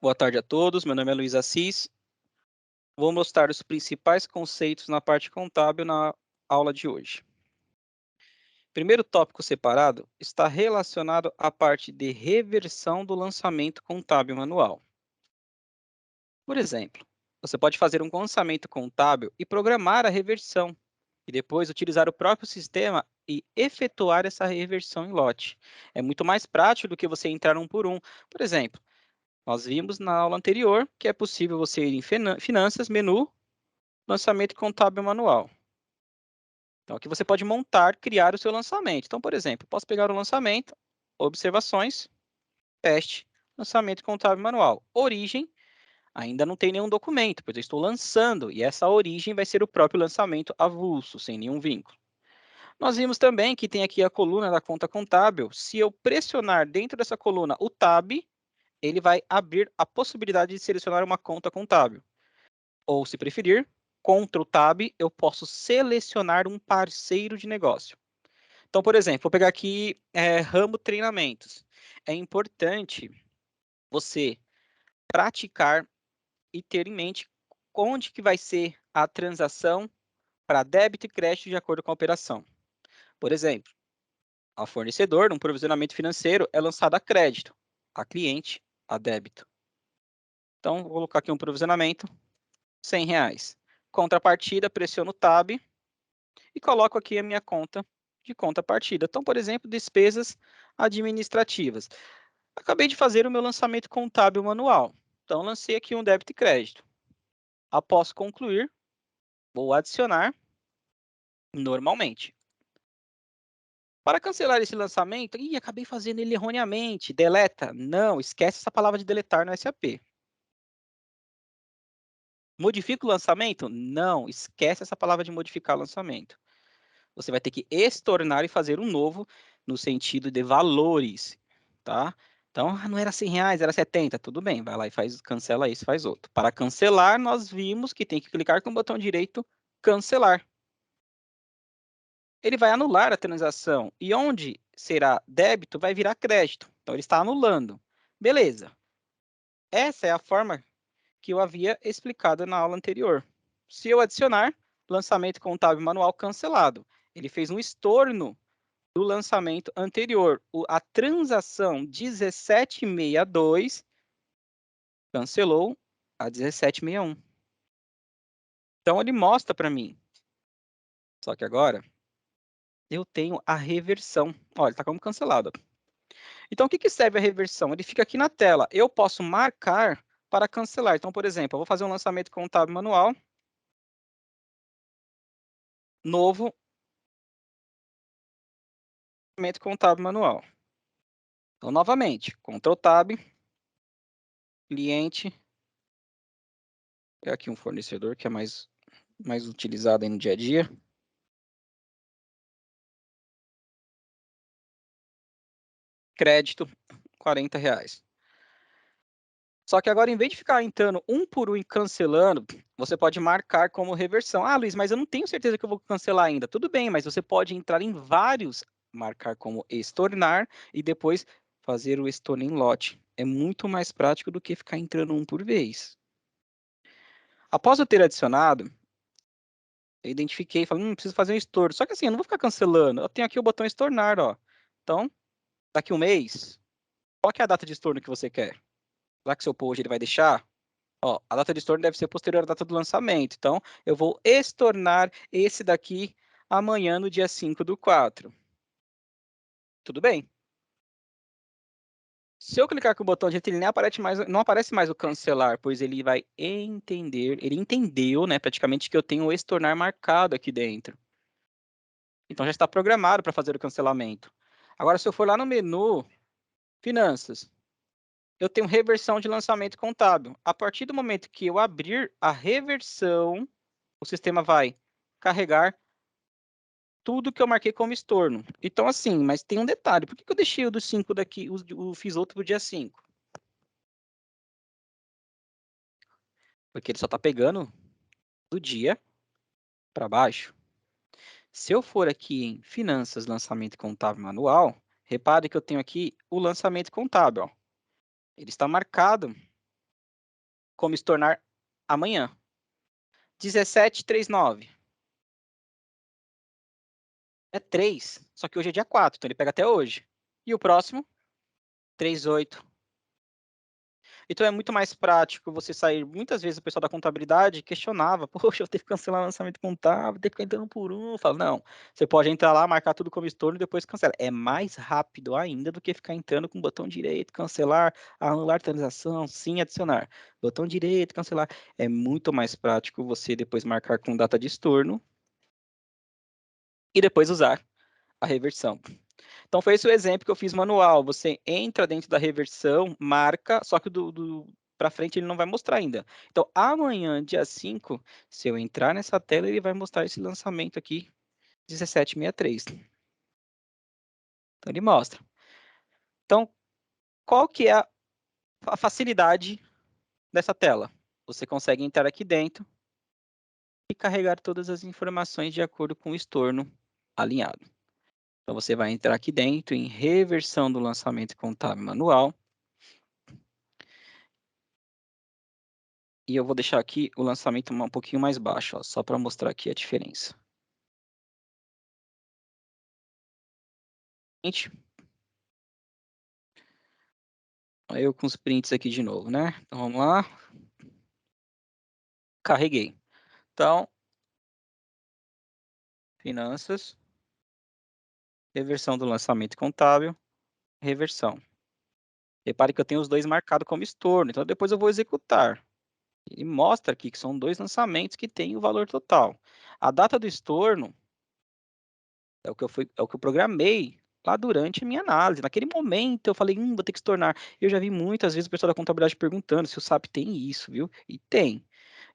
Boa tarde a todos, meu nome é Luiz Assis. Vou mostrar os principais conceitos na parte contábil na aula de hoje. Primeiro tópico separado está relacionado à parte de reversão do lançamento contábil manual. Por exemplo, você pode fazer um lançamento contábil e programar a reversão, e depois utilizar o próprio sistema e efetuar essa reversão em lote. É muito mais prático do que você entrar um por um. Por exemplo, nós vimos na aula anterior que é possível você ir em finanças, menu, lançamento contábil manual. Então, aqui você pode montar, criar o seu lançamento. Então, por exemplo, posso pegar o lançamento, observações, teste, lançamento contábil manual. Origem, ainda não tem nenhum documento, pois eu estou lançando, e essa origem vai ser o próprio lançamento avulso, sem nenhum vínculo. Nós vimos também que tem aqui a coluna da conta contábil. Se eu pressionar dentro dessa coluna o Tab, ele vai abrir a possibilidade de selecionar uma conta contábil. Ou, se preferir, Ctrl Tab, eu posso selecionar um parceiro de negócio. Então, por exemplo, vou pegar aqui ramo treinamentos. É importante você praticar e ter em mente onde que vai ser a transação para débito e crédito de acordo com a operação. Por exemplo, ao fornecedor, num provisionamento financeiro, é lançado a crédito, a cliente a débito. Então, vou colocar aqui um provisionamento, R$ 100. Contrapartida, pressiono o Tab e coloco aqui a minha conta de contrapartida. Então, por exemplo, despesas administrativas. Acabei de fazer o meu lançamento contábil manual. Então, lancei aqui um débito e crédito. Após concluir, vou adicionar normalmente. Para cancelar esse lançamento, acabei fazendo ele erroneamente. Deleta. Não, esquece essa palavra de deletar no SAP. Modifica o lançamento? Não, esquece essa palavra de modificar o lançamento. Você vai ter que estornar e fazer um novo no sentido de valores, tá? Então, não era R$ 100, era 70, tudo bem, vai lá e cancela isso, faz outro. Para cancelar, nós vimos que tem que clicar com o botão direito, cancelar. Ele vai anular a transação e onde será débito vai virar crédito. Então, ele está anulando. Beleza. Essa é a forma que eu havia explicado na aula anterior. Se eu adicionar, lançamento contábil manual cancelado. Ele fez um estorno do lançamento anterior. A transação 1762 cancelou a 1761. Então, ele mostra para mim. Só que agora, eu tenho a reversão. Olha, está como cancelado. Então, o que serve a reversão? Ele fica aqui na tela. Eu posso marcar para cancelar. Então, por exemplo, eu vou fazer um lançamento contábil manual. Novo lançamento contábil manual. Então, novamente, Ctrl Tab, cliente. É aqui um fornecedor que é mais utilizado aí no dia a dia. Crédito, R$ 40. Só que agora, em vez de ficar entrando um por um e cancelando, você pode marcar como reversão. Ah, Luiz, mas eu não tenho certeza que eu vou cancelar ainda. Tudo bem, mas você pode entrar em vários, marcar como estornar e depois fazer o estorno em lote. É muito mais prático do que ficar entrando um por vez. Após eu ter adicionado, eu identifiquei, falei, preciso fazer um estorno. Só que assim, eu não vou ficar cancelando. Eu tenho aqui o botão estornar, ó. Então, daqui um mês, qual que é a data de estorno que você quer? Será que seu post ele vai deixar? Ó, a data de estorno deve ser posterior à data do lançamento. Então, eu vou estornar esse daqui amanhã, no dia 5/4. Tudo bem? Se eu clicar com o botão direito, ele nem aparece mais, não aparece mais o cancelar, pois ele vai entender, ele entendeu, né, praticamente que eu tenho o estornar marcado aqui dentro. Então, já está programado para fazer o cancelamento. Agora, se eu for lá no menu Finanças, eu tenho reversão de lançamento contábil. A partir do momento que eu abrir a reversão, o sistema vai carregar tudo que eu marquei como estorno. Então, assim, mas tem um detalhe. Por que eu deixei o do 5 daqui, fiz outro pro dia 5? Porque ele só está pegando do dia para baixo. Se eu for aqui em Finanças, Lançamento Contábil Manual, repare que eu tenho aqui o lançamento contábil. Ó. Ele está marcado como se tornar amanhã. 1739. É 3, só que hoje é dia 4, então ele pega até hoje. E o próximo? 38. Então é muito mais prático você sair. Muitas vezes o pessoal da contabilidade questionava: poxa, eu tenho que cancelar o lançamento contábil, tenho que ficar entrando por um. Eu falo, não, você pode entrar lá, marcar tudo como estorno e depois cancela. É mais rápido ainda do que ficar entrando com o botão direito, cancelar, anular transação, sim, adicionar. Botão direito, cancelar. É muito mais prático você depois marcar com data de estorno e depois usar a reversão. Então foi esse o exemplo que eu fiz manual. Você entra dentro da reversão, marca, só que para frente ele não vai mostrar ainda. Então amanhã, dia 5, se eu entrar nessa tela, ele vai mostrar esse lançamento aqui, 1763. Então ele mostra. Então, qual que é a facilidade dessa tela? Você consegue entrar aqui dentro e carregar todas as informações de acordo com o estorno alinhado. Então você vai entrar aqui dentro em reversão do lançamento contábil manual. E eu vou deixar aqui o lançamento um pouquinho mais baixo, ó, só para mostrar aqui a diferença. Aí eu com os prints aqui de novo, né? Então vamos lá. Carreguei. Então, finanças, reversão do lançamento contábil, reversão. Repare que eu tenho os dois marcados como estorno, então depois eu vou executar. E mostra aqui que são dois lançamentos que têm o valor total. A data do estorno é o que eu programei lá durante a minha análise. Naquele momento eu falei, vou ter que estornar. Eu já vi muitas vezes o pessoal da contabilidade perguntando se o SAP tem isso, viu? E tem.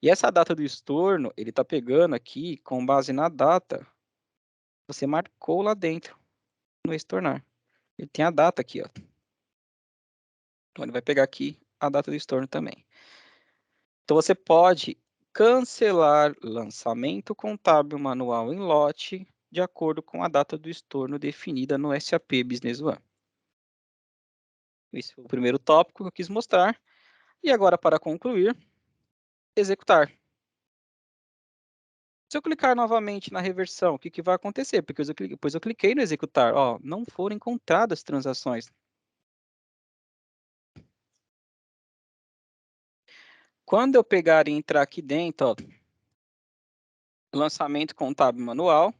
E essa data do estorno, ele está pegando aqui com base na data que você marcou lá dentro no estornar. Ele tem a data aqui, ó. Então ele vai pegar aqui a data do estorno também. Então você pode cancelar lançamento contábil manual em lote de acordo com a data do estorno definida no SAP Business One. Esse foi o primeiro tópico que eu quis mostrar. E agora, para concluir, executar. Se eu clicar novamente na reversão, o que vai acontecer? Porque depois eu cliquei no executar. Ó, não foram encontradas transações. Quando eu pegar e entrar aqui dentro, ó, lançamento contábil manual,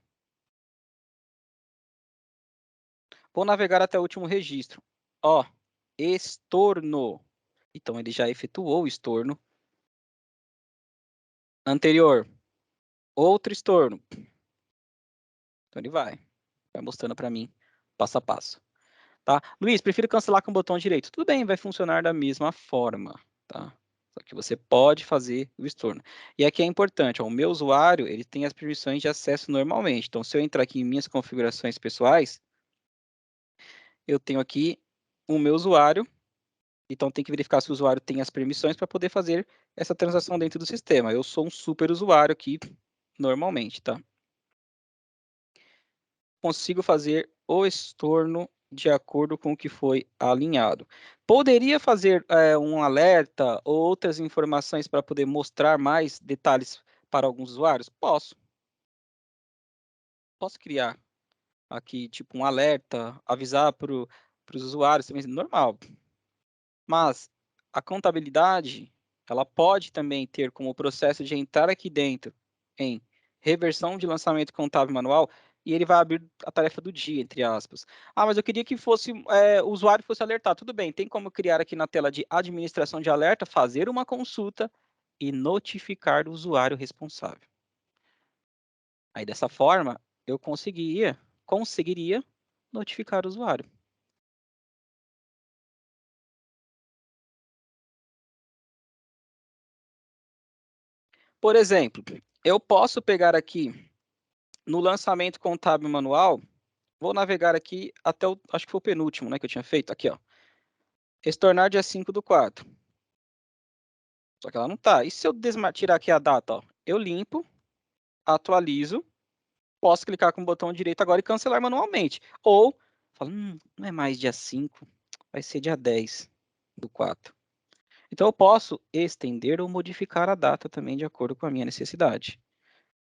vou navegar até o último registro. Ó, estorno. Então, ele já efetuou o estorno anterior. Outro estorno. Então, ele vai mostrando para mim passo a passo. Tá? Luiz, prefiro cancelar com o botão direito. Tudo bem, vai funcionar da mesma forma. Tá? Só que você pode fazer o estorno. E aqui é importante, ó, o meu usuário ele tem as permissões de acesso normalmente. Então, se eu entrar aqui em minhas configurações pessoais, eu tenho aqui o meu usuário. Então, tem que verificar se o usuário tem as permissões para poder fazer essa transação dentro do sistema. Eu sou um super usuário aqui, normalmente, tá? Consigo fazer o estorno de acordo com o que foi alinhado. Poderia fazer um alerta ou outras informações para poder mostrar mais detalhes para alguns usuários? Posso. Posso criar aqui, tipo, um alerta, avisar para os usuários, também normal. Mas a contabilidade, ela pode também ter como processo de entrar aqui dentro em reversão de lançamento contábil manual e ele vai abrir a tarefa do dia, entre aspas. Ah, mas eu queria que fosse o usuário fosse alertado. Tudo bem, tem como criar aqui na tela de administração de alerta, fazer uma consulta e notificar o usuário responsável. Aí dessa forma, eu conseguiria notificar o usuário. Por exemplo, eu posso pegar aqui no lançamento contábil manual, vou navegar aqui até o, acho que foi o penúltimo, né, que eu tinha feito, aqui, ó. Estornar dia 5/4. Só que ela não tá. E se eu tirar aqui a data, ó, eu limpo, atualizo, posso clicar com o botão direito agora e cancelar manualmente. Ou, falo, não é mais dia 5, vai ser dia 10/4. Então, eu posso estender ou modificar a data também de acordo com a minha necessidade.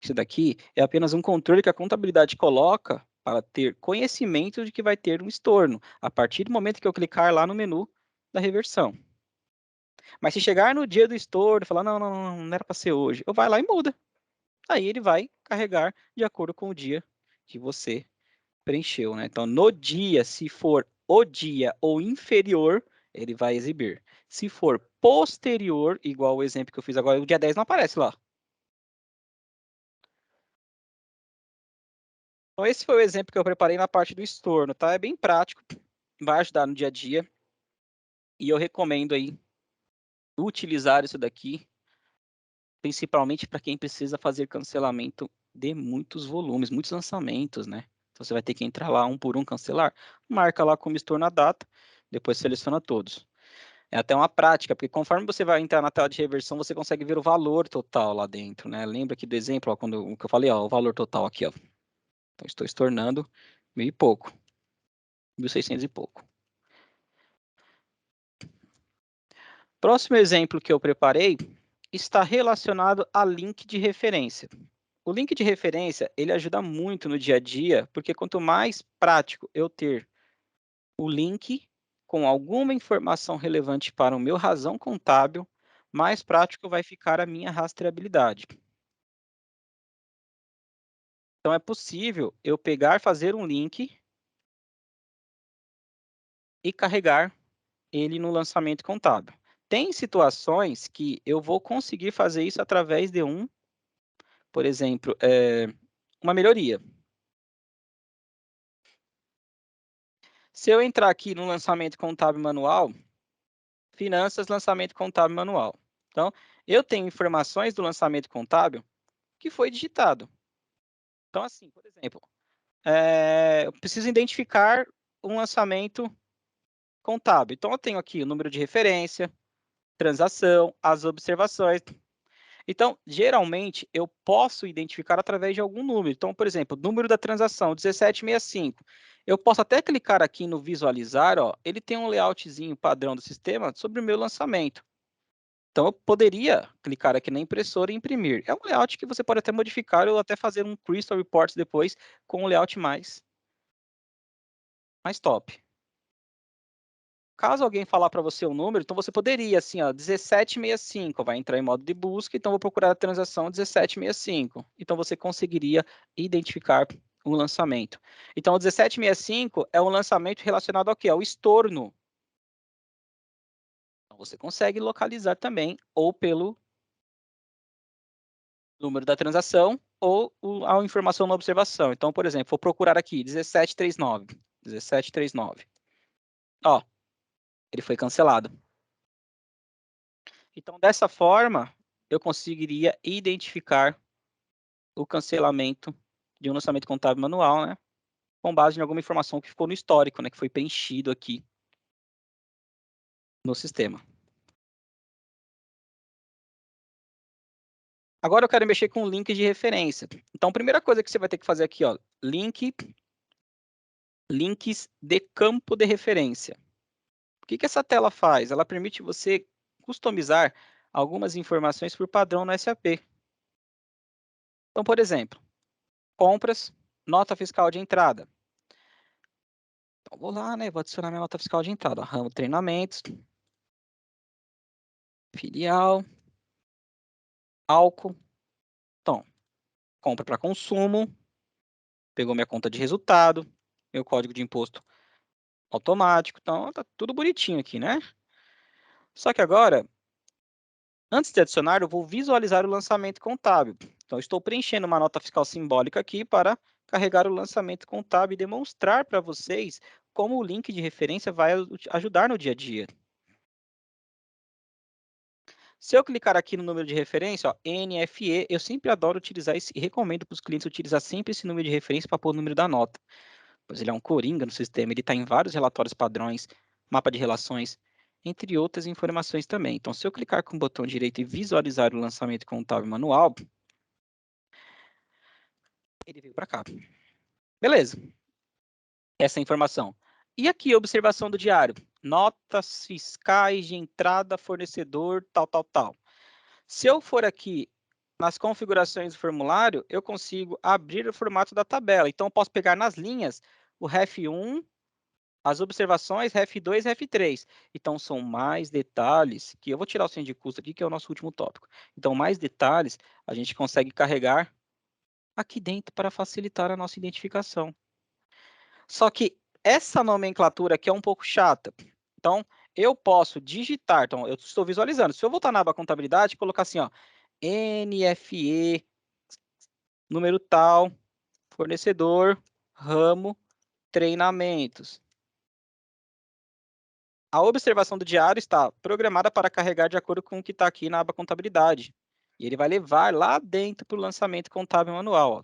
Isso daqui é apenas um controle que a contabilidade coloca para ter conhecimento de que vai ter um estorno, a partir do momento que eu clicar lá no menu da reversão. Mas se chegar no dia do estorno e falar, não, não, não era para ser hoje, eu vai lá e muda. Aí ele vai carregar de acordo com o dia que você preencheu, né? Então, no dia, se for o dia ou inferior, ele vai exibir. Se for posterior, igual o exemplo que eu fiz agora, o dia 10 não aparece lá. Então, esse foi o exemplo que eu preparei na parte do estorno, tá? É bem prático, vai ajudar no dia a dia. E eu recomendo aí utilizar isso daqui, principalmente para quem precisa fazer cancelamento de muitos volumes, muitos lançamentos, né? Então, você vai ter que entrar lá um por um, cancelar. Marca lá como estorno a data, depois seleciona todos. É até uma prática, porque conforme você vai entrar na tela de reversão, você consegue ver o valor total lá dentro, né? Lembra aqui do exemplo, ó, quando o que eu falei, ó, o valor total aqui, ó. Então, estou estornando 1.000 e pouco, 1.600 e pouco. Próximo exemplo que eu preparei está relacionado a link de referência. O link de referência, ele ajuda muito no dia a dia, porque quanto mais prático eu ter o link com alguma informação relevante para o meu razão contábil, mais prático vai ficar a minha rastreabilidade. Então, é possível eu pegar, fazer um link e carregar ele no lançamento contábil. Tem situações que eu vou conseguir fazer isso através de por exemplo, uma melhoria. Se eu entrar aqui no lançamento contábil manual, finanças, lançamento contábil manual. Então, eu tenho informações do lançamento contábil que foi digitado. Então, assim, por exemplo, eu preciso identificar um lançamento contábil. Então, eu tenho aqui o número de referência, transação, as observações. Então, geralmente, eu posso identificar através de algum número. Então, por exemplo, número da transação, 1765. Eu posso até clicar aqui no visualizar, ó, ele tem um layoutzinho padrão do sistema sobre o meu lançamento. Então, eu poderia clicar aqui na impressora e imprimir. É um layout que você pode até modificar ou até fazer um Crystal Reports depois com um layout mais top. Caso alguém falar para você o número, então você poderia, assim, ó, 1765, vai entrar em modo de busca, então vou procurar a transação 1765. Então você conseguiria identificar o lançamento. Então o 1765 é um lançamento relacionado ao quê? Ao estorno. Então, você consegue localizar também, ou pelo número da transação, ou a informação na observação. Então, por exemplo, vou procurar aqui 1739. 1739. Ó, ele foi cancelado. Então, dessa forma, eu conseguiria identificar o cancelamento de um lançamento contábil manual, né? Com base em alguma informação que ficou no histórico, né? Que foi preenchido aqui no sistema. Agora eu quero mexer com links de referência. Então, a primeira coisa que você vai ter que fazer aqui, ó, links de campo de referência. O que essa tela faz? Ela permite você customizar algumas informações por padrão no SAP. Então, por exemplo, compras, nota fiscal de entrada. Então, vou lá, né? Vou adicionar minha nota fiscal de entrada. Ó, ramo treinamentos, filial, álcool. Então, compra para consumo, pegou minha conta de resultado, meu código de imposto automático. Então, tá tudo bonitinho aqui, né? Só que agora, antes de adicionar, eu vou visualizar o lançamento contábil. Então, estou preenchendo uma nota fiscal simbólica aqui para carregar o lançamento contábil e demonstrar para vocês como o link de referência vai ajudar no dia a dia. Se eu clicar aqui no número de referência, ó, NFE, eu sempre adoro utilizar esse, e recomendo para os clientes utilizar sempre esse número de referência para pôr o número da nota. Pois ele é um coringa no sistema, ele está em vários relatórios padrões, mapa de relações, entre outras informações também. Então, se eu clicar com o botão direito e visualizar o lançamento contábil manual, ele veio para cá. Beleza. Essa é a informação. E aqui, a observação do diário. notas fiscais de entrada, fornecedor, tal, tal, tal. Se eu for aqui nas configurações do formulário, eu consigo abrir o formato da tabela. Então, eu posso pegar nas linhas o REF1, as observações, REF2 e REF3. Então, são mais detalhes, que eu vou tirar o centro de custo aqui, que é o nosso último tópico. Então, mais detalhes a gente consegue carregar aqui dentro para facilitar a nossa identificação. Só que essa nomenclatura aqui é um pouco chata. Então, eu posso digitar, então, eu estou visualizando. Se eu voltar na aba contabilidade, colocar assim, ó, NFE, número tal, fornecedor, ramo, treinamentos. A observação do diário está programada para carregar de acordo com o que está aqui na aba contabilidade. E ele vai levar lá dentro para o lançamento contábil manual. Ó.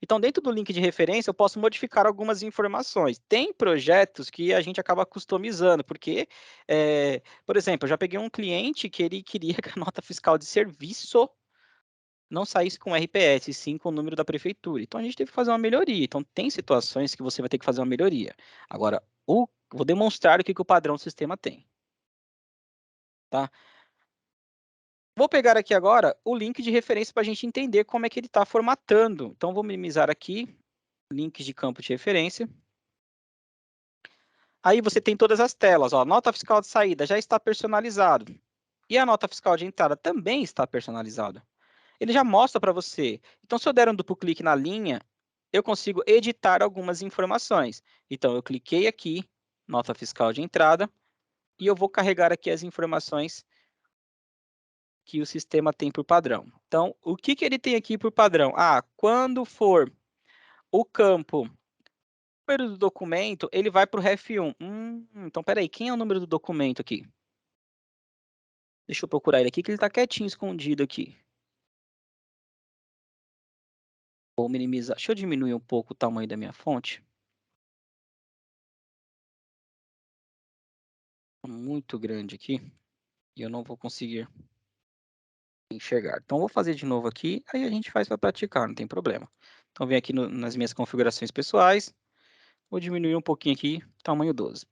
Então, dentro do link de referência, eu posso modificar algumas informações. Tem projetos que a gente acaba customizando, porque, por exemplo, eu já peguei um cliente que ele queria que a nota fiscal de serviço não saísse com RPS, sim com o número da prefeitura. Então, a gente teve que fazer uma melhoria. Então, tem situações que você vai ter que fazer uma melhoria. Agora, vou demonstrar o que o padrão do sistema tem. Tá? Vou pegar aqui agora o link de referência para a gente entender como é que ele está formatando. Então, vou minimizar aqui, links de campo de referência. Aí você tem todas as telas, ó, nota fiscal de saída já está personalizado. E a nota fiscal de entrada também está personalizada. Ele já mostra para você. Então, se eu der um duplo clique na linha, eu consigo editar algumas informações. Então, eu cliquei aqui, nota fiscal de entrada, e eu vou carregar aqui as informações que o sistema tem por padrão. Então, o que ele tem aqui por padrão? Ah, quando for o campo número do documento, ele vai para o REF1. Então, peraí, quem é o número do documento aqui? Deixa eu procurar ele aqui, que ele está quietinho, escondido aqui. Vou minimizar. Deixa eu diminuir um pouco o tamanho da minha fonte. Muito grande aqui. E eu não vou conseguir enxergar. Então, vou fazer de novo aqui, aí a gente faz para praticar, não tem problema. Então, vem aqui nas minhas configurações pessoais. Vou diminuir um pouquinho aqui, tamanho 12.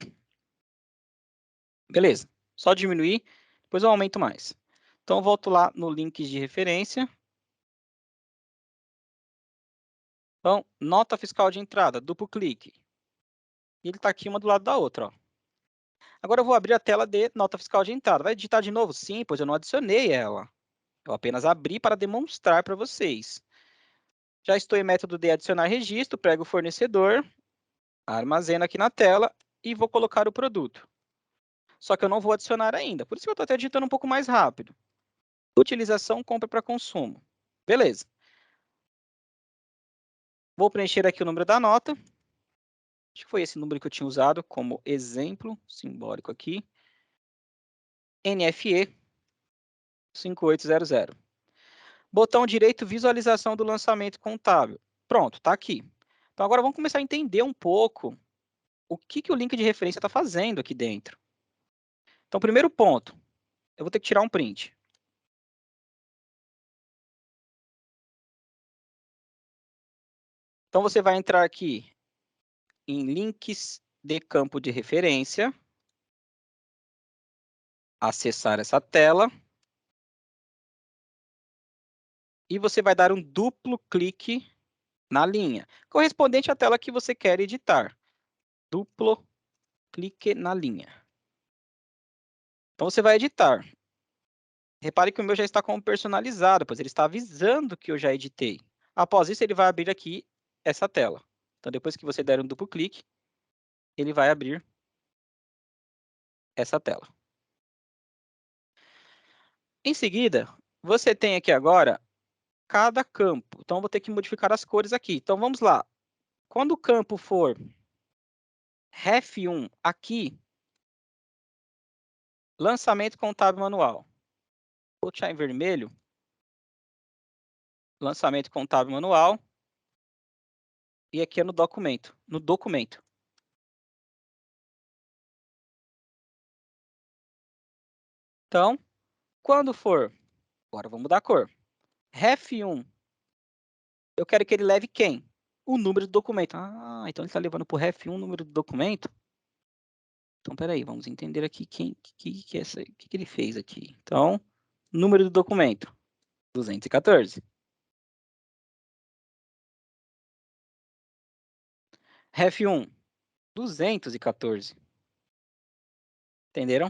Beleza. Só diminuir, depois eu aumento mais. Então, eu volto lá no link de referência. Então, nota fiscal de entrada, duplo clique. E ele está aqui uma do lado da outra. Ó. Agora eu vou abrir a tela de nota fiscal de entrada. Vai digitar de novo? Sim, pois eu não adicionei ela. Eu apenas abri para demonstrar para vocês. Já estou em método de adicionar registro, prego o fornecedor, armazeno aqui na tela e vou colocar o produto. Só que eu não vou adicionar ainda, por isso que eu estou até digitando um pouco mais rápido. Utilização, compra para consumo. Beleza. Vou preencher aqui o número da nota. Acho que foi esse número que eu tinha usado como exemplo simbólico aqui. NFE 5800. Botão direito, visualização do lançamento contábil. Pronto, está aqui. Então, agora vamos começar a entender um pouco o que o link de referência está fazendo aqui dentro. Então, primeiro ponto, eu vou ter que tirar um print. Então, você vai entrar aqui em links de campo de referência, acessar essa tela, e você vai dar um duplo clique na linha, correspondente à tela que você quer editar. Duplo clique na linha. Então, você vai editar. Repare que o meu já está como personalizado, pois ele está avisando que eu já editei. Após isso, ele vai abrir aqui essa tela. Então, depois que você der um duplo clique, ele vai abrir essa tela. Em seguida, você tem aqui agora cada campo. Então, eu vou ter que modificar as cores aqui. Então, vamos lá. Quando o campo for REF1 aqui, lançamento contábil manual. Vou deixar em vermelho. Lançamento contábil manual. E aqui é no documento. No documento. Então, quando for... Agora, vamos mudar a cor. REF1. Eu quero que ele leve quem? O número do documento. Ah, então ele está levando para o REF1 o número do documento. Então, peraí, vamos entender aqui que ele fez aqui. Então, número do documento, 214. Ref 1, 214. Entenderam?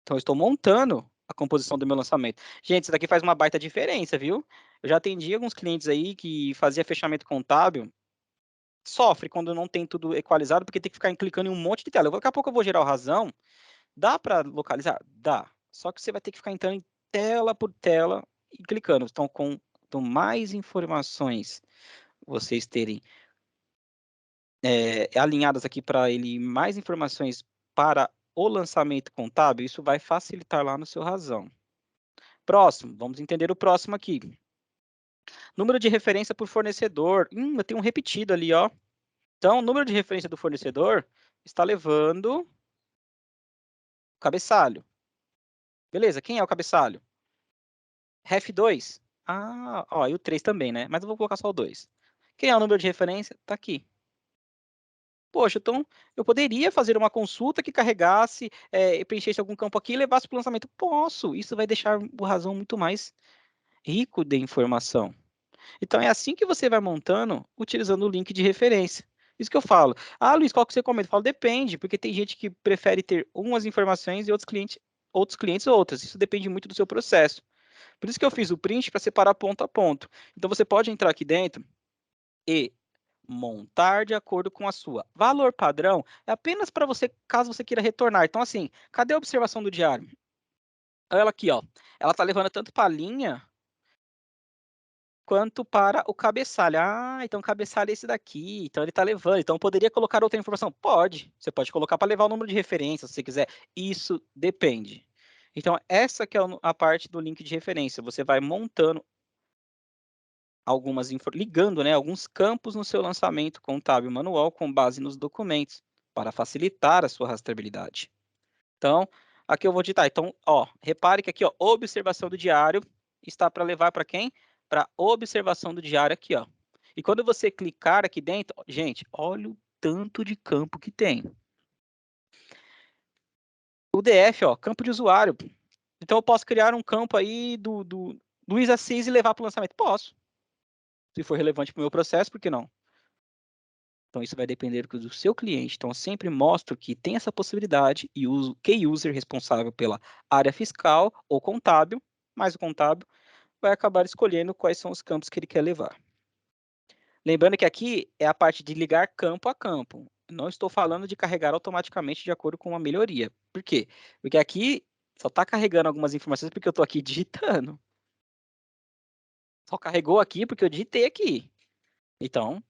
Então, eu estou montando a composição do meu lançamento. Gente, isso daqui faz uma baita diferença, viu? Eu já atendi alguns clientes aí que fazia fechamento contábil, sofre quando não tem tudo equalizado, porque tem que ficar clicando em um monte de tela. Daqui a pouco eu vou gerar o razão. Dá para localizar? Dá. Só que você vai ter que ficar entrando em tela por tela e clicando. Então, quanto mais informações vocês terem alinhadas aqui para ele, mais informações para o lançamento contábil, isso vai facilitar lá no seu razão. Próximo, vamos entender o próximo aqui. Número de referência por fornecedor. Eu tenho um repetido ali, ó. Então, o número de referência do fornecedor está levando o cabeçalho. Beleza, quem é o cabeçalho? Ref 2. Ah, ó, e o 3 também, né? Mas eu vou colocar só o 2. Quem é o número de referência? Tá aqui. Poxa, então eu poderia fazer uma consulta que carregasse, preenchesse algum campo aqui e levasse para o lançamento. Posso. Isso vai deixar o razão muito mais rico de informação. Então é assim que você vai montando, utilizando o link de referência. Isso que eu falo. Ah, Luiz, qual que você comenta? Eu falo, depende, porque tem gente que prefere ter umas informações e outros clientes outras. Isso depende muito do seu processo. Por isso que eu fiz o print para separar ponto a ponto. Então você pode entrar aqui dentro e montar de acordo com a sua. Valor padrão é apenas para você, caso você queira retornar. Então, assim, cadê a observação do diário? Olha ela aqui, ó. Ela está levando tanto para a linha quanto para o cabeçalho. Ah, então o cabeçalho é esse daqui. Então ele está levando. Então poderia colocar outra informação? Pode. Você pode colocar para levar o número de referência, se você quiser. Isso depende. Então, essa que é a parte do link de referência. Você vai montando ligando, né, alguns campos no seu lançamento contábil manual com base nos documentos, para facilitar a sua rastreabilidade. Então, aqui eu vou digitar. Então, ó, repare que aqui, ó, observação do diário está para levar para quem? Para observação do diário aqui, ó. E quando você clicar aqui dentro, gente, olha o tanto de campo que tem. O DF, ó, campo de usuário. Então, eu posso criar um campo aí do Luiz Assis e levar para o lançamento? Posso. Se for relevante para o meu processo, por que não? Então, isso vai depender do seu cliente. Então, eu sempre mostro que tem essa possibilidade e uso key user responsável pela área fiscal ou contábil, mas o contábil vai acabar escolhendo quais são os campos que ele quer levar. Lembrando que aqui é a parte de ligar campo a campo. Não estou falando de carregar automaticamente de acordo com uma melhoria. Por quê? Porque aqui só está carregando algumas informações porque eu estou aqui digitando. Só carregou aqui porque eu digitei aqui. Então,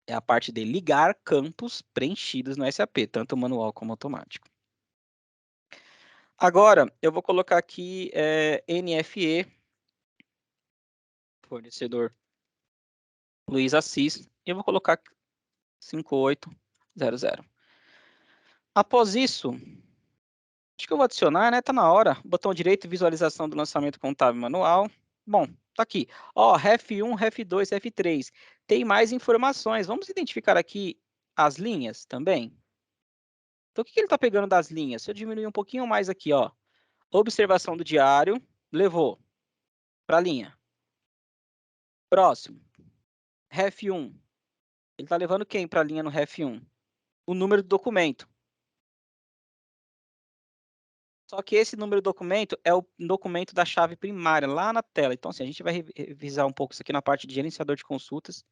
é a parte de ligar campos preenchidos no SAP, tanto manual como automático. Agora, eu vou colocar aqui NFE, fornecedor Luiz Assis, e eu vou colocar 5800. Após isso, acho que eu vou adicionar, né? Tá na hora. Botão direito, visualização do lançamento contábil manual. Bom, tá aqui. Ó, Ref 1, Ref 2, Ref 3. Tem mais informações. Vamos identificar aqui as linhas também? Então, o que ele está pegando das linhas? Se eu diminuir um pouquinho mais aqui, ó. Observação do diário, levou para a linha. Próximo. Ref 1. Ele está levando quem para a linha no Ref 1? O número do documento. Só que esse número do documento é o documento da chave primária, lá na tela. Então, assim, a gente vai revisar um pouco isso aqui na parte de gerenciador de consultas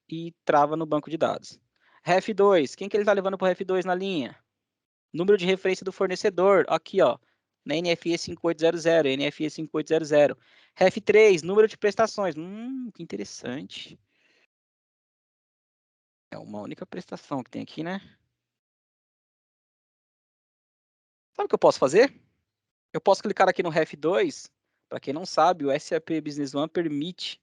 e trava no banco de dados. Ref 2. Quem que ele está levando para o Ref 2 na linha? Número de referência do fornecedor. Aqui, ó. Na NFE 5800, NFE 5800. Ref 3, número de prestações. Que interessante. É uma única prestação que tem aqui, né? Sabe o que eu posso fazer? Eu posso clicar aqui no Ref 2. Para quem não sabe, o SAP Business One permite.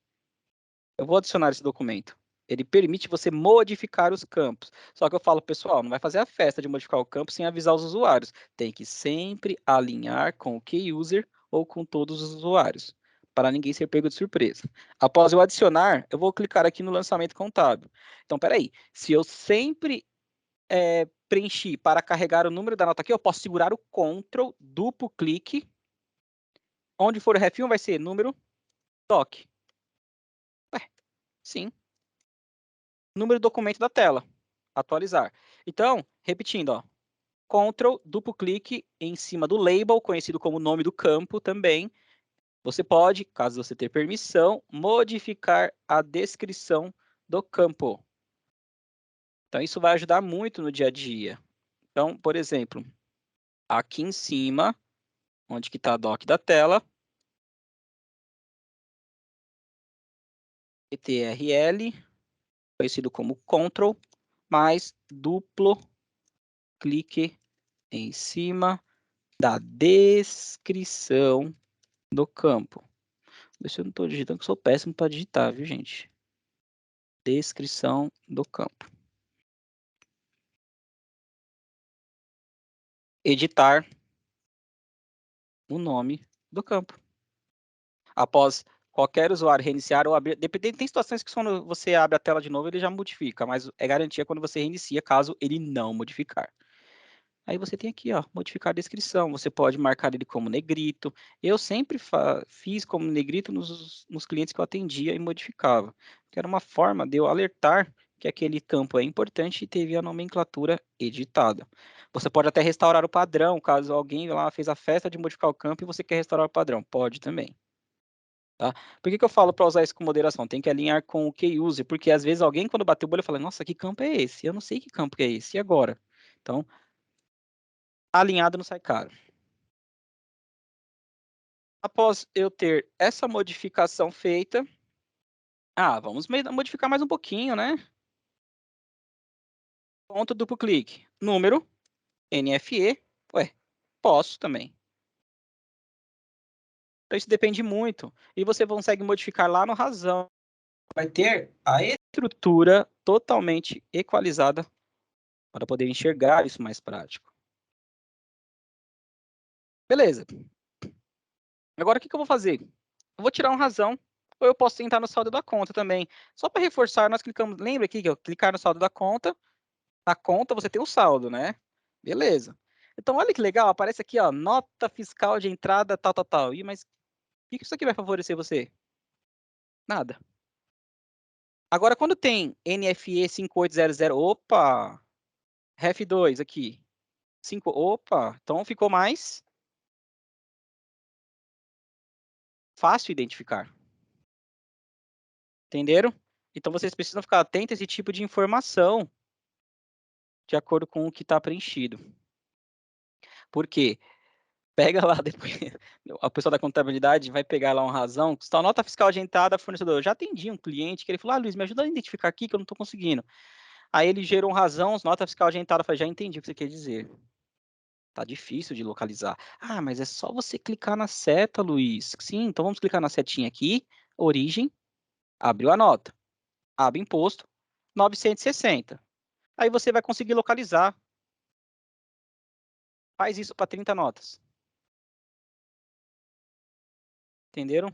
Eu vou adicionar esse documento. Ele permite você modificar os campos. Só que eu falo, pessoal, não vai fazer a festa de modificar o campo sem avisar os usuários. Tem que sempre alinhar com o key user ou com todos os usuários, para ninguém ser pego de surpresa. Após eu adicionar, eu vou clicar aqui no lançamento contábil. Então, peraí, se eu sempre preenchi para carregar o número da nota aqui, eu posso segurar o Ctrl, duplo clique. Onde for o ref1 vai ser número doc. Ué, sim. Número do documento da tela. Atualizar. Então, repetindo, ó. Ctrl, duplo clique em cima do label, conhecido como nome do campo também. Você pode, caso você tenha permissão, modificar a descrição do campo. Então, isso vai ajudar muito no dia a dia. Então, por exemplo, aqui em cima, onde que está a doc da tela, CTRL, conhecido como Ctrl, mais duplo clique em cima da descrição do campo. Deixa eu não estou digitando, que eu sou péssimo para digitar, viu, gente? Descrição do campo. Editar o nome do campo. Após qualquer usuário reiniciar ou abrir, dependendo, tem situações que quando você abre a tela de novo, ele já modifica, mas é garantia quando você reinicia, caso ele não modificar. Aí você tem aqui, ó, modificar a descrição. Você pode marcar ele como negrito. Eu sempre fiz como negrito nos clientes que eu atendia e modificava. Que era uma forma de eu alertar que aquele campo é importante e teve a nomenclatura editada. Você pode até restaurar o padrão, caso alguém lá fez a festa de modificar o campo e você quer restaurar o padrão. Pode também. Tá? Por que eu falo para usar isso com moderação? Tem que alinhar com o key user, porque às vezes alguém, quando bater o olho, fala, nossa, que campo é esse? Eu não sei que campo é esse, e agora? Então, alinhado não sai caro. Após eu ter essa modificação feita, vamos modificar mais um pouquinho, né? Ponto, duplo clique, número, NFE, posso também. Então isso depende muito. E você consegue modificar lá no razão. Vai ter a estrutura totalmente equalizada para poder enxergar isso mais prático. Beleza. Agora o que eu vou fazer? Eu vou tirar um razão, ou eu posso tentar no saldo da conta também. Só para reforçar, nós clicamos, lembra aqui que eu clicar no saldo da conta, na conta você tem o saldo, né? Beleza. Então, olha que legal, aparece aqui, ó, nota fiscal de entrada, tal, tal, tal. Mas o que isso aqui vai favorecer você? Nada. Agora, quando tem NFE 5800, opa, REF2 aqui, opa, então ficou mais fácil identificar. Entenderam? Então, vocês precisam ficar atentos a esse tipo de informação de acordo com o que está preenchido. Por quê? Pega lá depois, a pessoa da contabilidade vai pegar lá uma razão, está nota fiscal de entrada fornecedor. Eu já atendi um cliente que ele falou, Luiz, me ajuda a identificar aqui que eu não estou conseguindo. Aí ele gerou razão, nota fiscal de entrada, eu falei, já entendi o que você quer dizer. Tá difícil de localizar. Mas é só você clicar na seta, Luiz. Sim, então vamos clicar na setinha aqui, origem, abriu a nota, abre imposto, 960. Aí você vai conseguir localizar. Faz isso para 30 notas. Entenderam?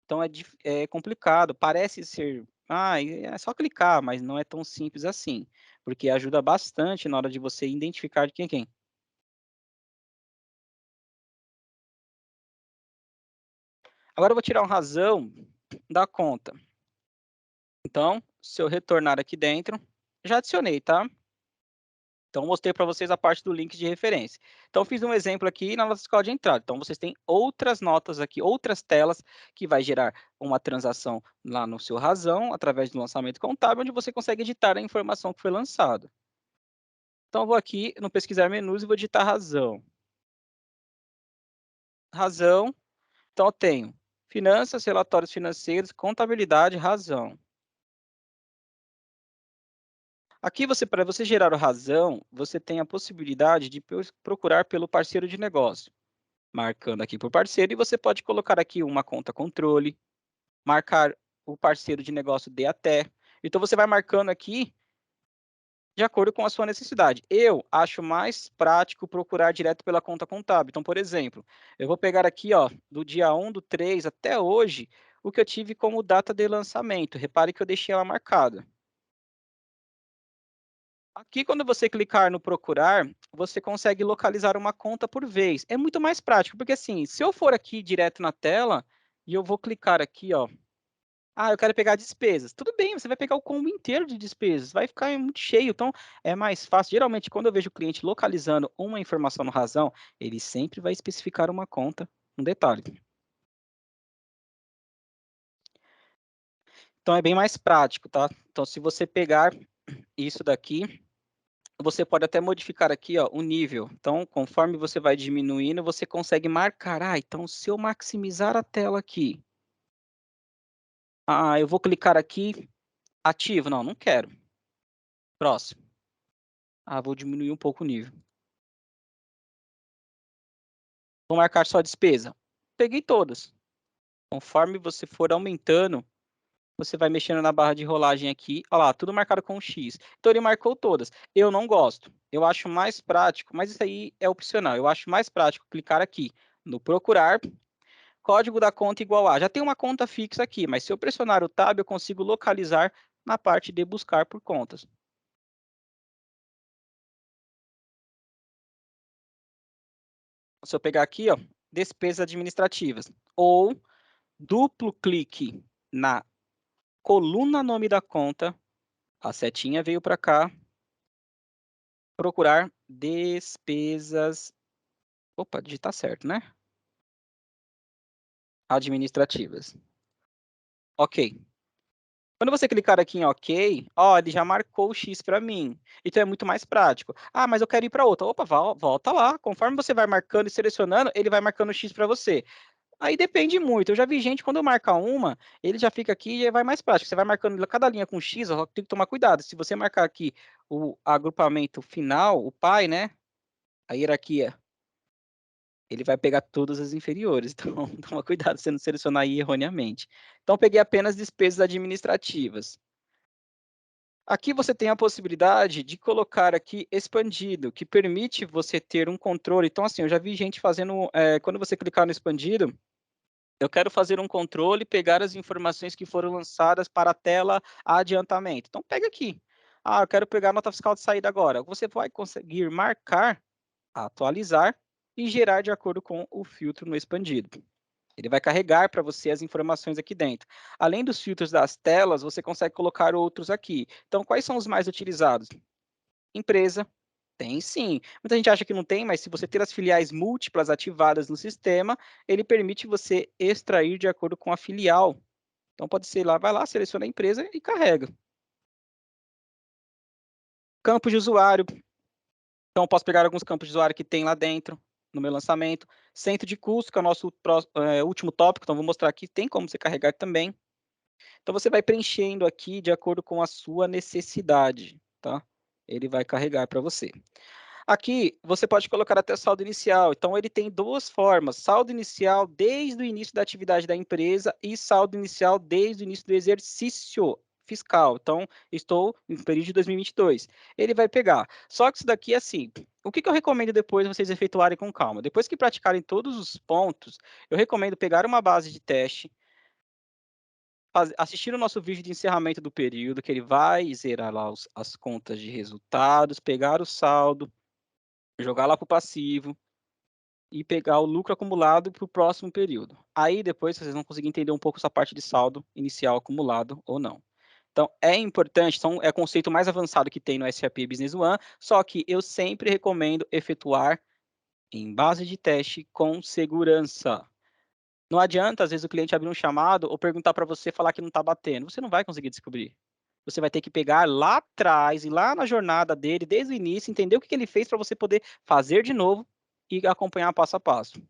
Então é complicado, parece ser, é só clicar, mas não é tão simples assim, porque ajuda bastante na hora de você identificar de quem é quem. Agora eu vou tirar uma razão da conta. Então, se eu retornar aqui dentro, já adicionei, tá? Então, mostrei para vocês a parte do link de referência. Então, fiz um exemplo aqui na nossa escola de entrada. Então, vocês têm outras notas aqui, outras telas, que vai gerar uma transação lá no seu razão, através do lançamento contábil, onde você consegue editar a informação que foi lançada. Então, eu vou aqui no pesquisar menus e vou digitar razão. Razão. Então, eu tenho finanças, relatórios financeiros, contabilidade, razão. Aqui, para você gerar o razão, você tem a possibilidade de procurar pelo parceiro de negócio. Marcando aqui por parceiro, e você pode colocar aqui uma conta controle, marcar o parceiro de negócio de até. Então, você vai marcando aqui de acordo com a sua necessidade. Eu acho mais prático procurar direto pela conta contábil. Então, por exemplo, eu vou pegar aqui, ó, do dia 1/3 até hoje, o que eu tive como data de lançamento. Repare que eu deixei ela marcada. Aqui, quando você clicar no procurar, você consegue localizar uma conta por vez. É muito mais prático, porque assim, se eu for aqui direto na tela e eu vou clicar aqui, ó, eu quero pegar despesas. Tudo bem, você vai pegar o combo inteiro de despesas, vai ficar muito cheio, então é mais fácil. Geralmente, quando eu vejo o cliente localizando uma informação no Razão, ele sempre vai especificar uma conta, um detalhe. Então é bem mais prático, tá? Então, se você pegar isso daqui, você pode até modificar aqui, ó, o nível. Então, conforme você vai diminuindo, você consegue marcar. Então, se eu maximizar a tela aqui, eu vou clicar aqui, ativo. Não, não quero. Próximo. Vou diminuir um pouco o nível. Vou marcar só a despesa. Peguei todas. Conforme você for aumentando, você vai mexendo na barra de rolagem aqui. Olha lá, tudo marcado com X. Então, ele marcou todas. Eu não gosto. Eu acho mais prático, mas isso aí é opcional. Eu acho mais prático clicar aqui no procurar, código da conta igual a. Já tem uma conta fixa aqui, mas se eu pressionar o Tab, eu consigo localizar na parte de buscar por contas. Se eu pegar aqui, ó, despesas administrativas, ou duplo clique na coluna nome da conta, a setinha veio para cá, procurar despesas. Opa, digitar certo, né? Administrativas. Ok. Quando você clicar aqui em OK, ó, ele já marcou o X para mim. Então é muito mais prático. Mas eu quero ir para outra. Opa, volta lá. Conforme você vai marcando e selecionando, ele vai marcando o X para você. Aí depende muito. Eu já vi gente, quando marca uma, ele já fica aqui e vai mais prático. Você vai marcando cada linha com X, ó, tem que tomar cuidado. Se você marcar aqui o agrupamento final, o pai, né? A hierarquia, ele vai pegar todas as inferiores. Então, toma cuidado você não selecionar aí erroneamente. Então, peguei apenas despesas administrativas. Aqui você tem a possibilidade de colocar aqui expandido, que permite você ter um controle. Então, assim, eu já vi gente fazendo, quando você clicar no expandido, eu quero fazer um controle, pegar as informações que foram lançadas para a tela adiantamento. Então, pega aqui. Eu quero pegar a nota fiscal de saída agora. Você vai conseguir marcar, atualizar e gerar de acordo com o filtro no expandido. Ele vai carregar para você as informações aqui dentro. Além dos filtros das telas, você consegue colocar outros aqui. Então, quais são os mais utilizados? Empresa. Tem sim. Muita gente acha que não tem, mas se você ter as filiais múltiplas ativadas no sistema, ele permite você extrair de acordo com a filial. Então, pode ser lá, vai lá, seleciona a empresa e carrega. Campo de usuário. Então, posso pegar alguns campos de usuário que tem lá dentro, no meu lançamento. Centro de custo, que é o nosso último tópico, então vou mostrar aqui, tem como você carregar também. Então, você vai preenchendo aqui de acordo com a sua necessidade, tá? Ele vai carregar para você. Aqui, você pode colocar até saldo inicial. Então, ele tem duas formas: saldo inicial desde o início da atividade da empresa e saldo inicial desde o início do exercício fiscal. Então, estou no período de 2022. Ele vai pegar. Só que isso daqui é assim. O que eu recomendo depois vocês efetuarem com calma? Depois que praticarem todos os pontos, eu recomendo pegar uma base de teste, assistir o nosso vídeo de encerramento do período, que ele vai zerar lá as contas de resultados, pegar o saldo, jogar lá para o passivo e pegar o lucro acumulado para o próximo período. Aí depois vocês vão conseguir entender um pouco essa parte de saldo inicial acumulado ou não. Então, é importante, é o conceito mais avançado que tem no SAP Business One, só que eu sempre recomendo efetuar em base de teste com segurança. Não adianta, às vezes, o cliente abrir um chamado ou perguntar para você falar que não está batendo. Você não vai conseguir descobrir. Você vai ter que pegar lá atrás e lá na jornada dele, desde o início, entender o que ele fez para você poder fazer de novo e acompanhar passo a passo.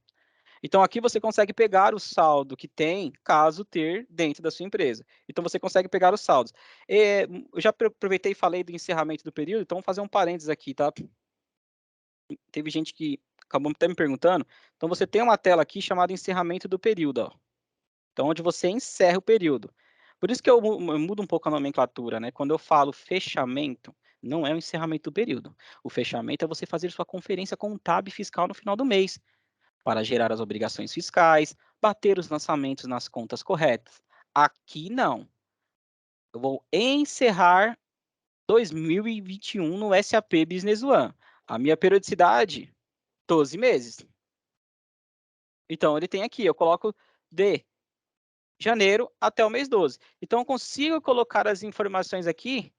Então, aqui você consegue pegar o saldo que tem, caso ter, dentro da sua empresa. Então, você consegue pegar os saldos. Eu já aproveitei e falei do encerramento do período, então vou fazer um parênteses aqui, tá? Teve gente que acabou até me perguntando. Então, você tem uma tela aqui chamada encerramento do período, ó. Então, onde você encerra o período. Por isso que eu mudo um pouco a nomenclatura, né? Quando eu falo fechamento, não é o encerramento do período. O fechamento é você fazer sua conferência contábil e fiscal no final do mês, para gerar as obrigações fiscais, bater os lançamentos nas contas corretas. Aqui não. Eu vou encerrar 2021 no SAP Business One. A minha periodicidade, 12 meses. Então, ele tem aqui, eu coloco de janeiro até o mês 12. Então, eu consigo colocar as informações aqui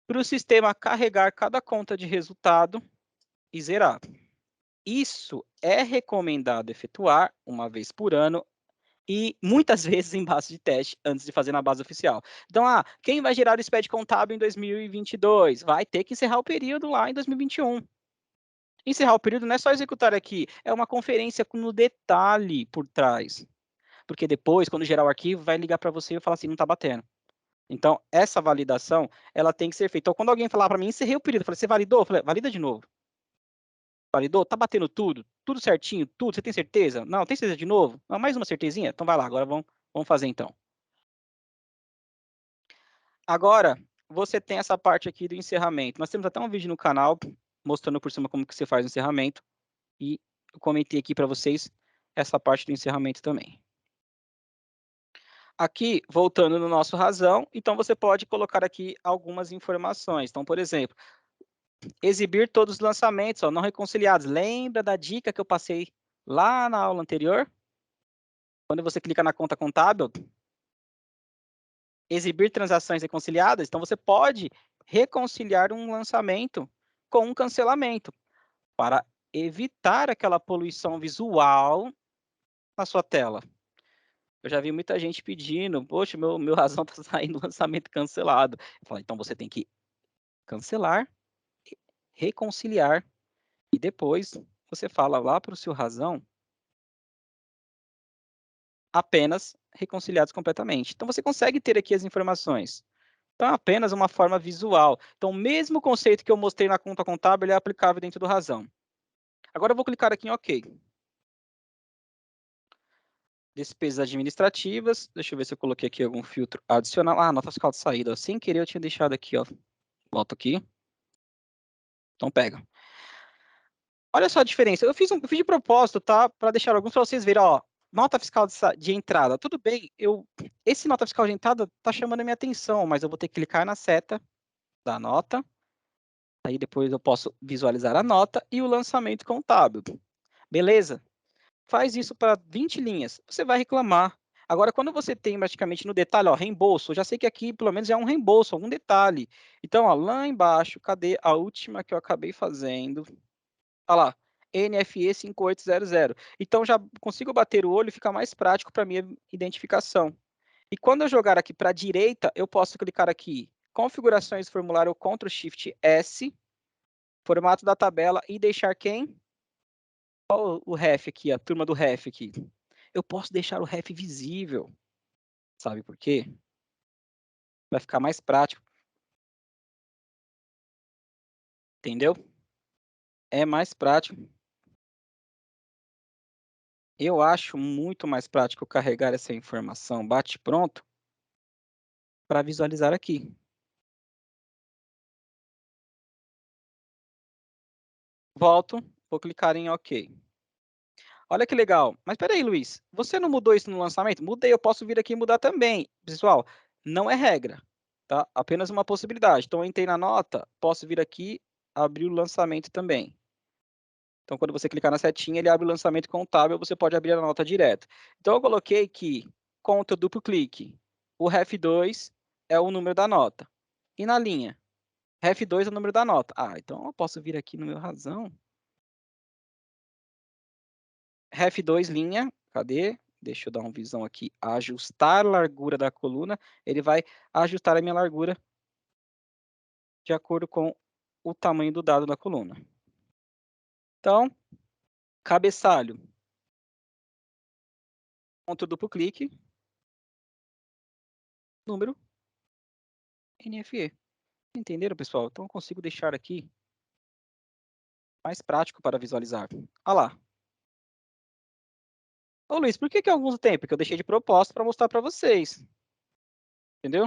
para o sistema carregar cada conta de resultado e zerar. Isso é recomendado efetuar uma vez por ano e muitas vezes em base de teste antes de fazer na base oficial. Então, quem vai gerar o SPED contábil em 2022? Vai ter que encerrar o período lá em 2021. Encerrar o período não é só executar aqui, é uma conferência no detalhe por trás. Porque depois, quando gerar o arquivo, vai ligar para você e falar assim, não está batendo. Então, essa validação, ela tem que ser feita. Então, quando alguém falar para mim, encerrei o período, eu falei, você validou? Eu falei, valida de novo. Validou? Tá batendo tudo? Tudo certinho? Tudo? Você tem certeza? Não, tem certeza de novo? Não, mais uma certezinha? Então vai lá, agora vamos fazer então. Agora, você tem essa parte aqui do encerramento. Nós temos até um vídeo no canal mostrando por cima como que você faz o encerramento. E eu comentei aqui para vocês essa parte do encerramento também. Aqui, voltando no nosso razão, então você pode colocar aqui algumas informações. Então, por exemplo, exibir todos os lançamentos não reconciliados. Lembra da dica que eu passei lá na aula anterior? Quando você clica na conta contábil, exibir transações reconciliadas, então você pode reconciliar um lançamento com um cancelamento para evitar aquela poluição visual na sua tela. Eu já vi muita gente pedindo, poxa, meu razão está saindo lançamento cancelado. Eu falo, então você tem que cancelar, reconciliar e depois você fala lá para o seu razão apenas reconciliados completamente. Então você consegue ter aqui as informações. Então é apenas uma forma visual. Então o mesmo conceito que eu mostrei na conta contábil ele é aplicável dentro do razão. Agora eu vou clicar aqui em OK. Despesas administrativas. Deixa eu ver se eu coloquei aqui algum filtro adicional. Nota fiscal de saída. Sem querer eu tinha deixado aqui, ó. Volto aqui. Então pega. Olha só a diferença. Eu fiz de propósito, tá? Para deixar alguns para vocês verem, ó. Nota fiscal de entrada. Tudo bem, esse nota fiscal de entrada tá chamando a minha atenção, mas eu vou ter que clicar na seta da nota. Aí depois eu posso visualizar a nota e o lançamento contábil. Beleza? Faz isso para 20 linhas. Você vai reclamar. Agora, quando você tem praticamente no detalhe, ó, reembolso, eu já sei que aqui pelo menos é um reembolso, algum detalhe. Então, ó, lá embaixo, cadê a última que eu acabei fazendo? Olha lá, NFE 5800. Então, já consigo bater o olho e fica mais prático para minha identificação. E quando eu jogar aqui para a direita, eu posso clicar aqui, configurações do formulário, Ctrl Shift S, formato da tabela e deixar quem? Olha o ref aqui, a turma do ref aqui. Eu posso deixar o ref visível. Sabe por quê? Vai ficar mais prático. Entendeu? É mais prático. Eu acho muito mais prático carregar essa informação bate pronto para visualizar aqui. Volto, vou clicar em OK. Olha que legal. Mas espera aí, Luiz, você não mudou isso no lançamento? Mudei, eu posso vir aqui e mudar também. Pessoal, não é regra, tá? Apenas uma possibilidade. Então, eu entrei na nota, posso vir aqui, abrir o lançamento também. Então, quando você clicar na setinha, ele abre o lançamento contábil, você pode abrir a nota direto. Então, eu coloquei que conta duplo clique. O REF2 é o número da nota. E na linha, REF2 é o número da nota. Então eu posso vir aqui no meu razão. REF2 linha, cadê? Deixa eu dar uma visão aqui. Ajustar a largura da coluna. Ele vai ajustar a minha largura de acordo com o tamanho do dado da coluna. Então, cabeçalho. Ponto duplo clique. Número NFE. Entenderam, pessoal? Então eu consigo deixar aqui mais prático para visualizar. Olha lá. Ô Luiz, por que alguns tem? Porque eu deixei de propósito para mostrar para vocês. Entendeu?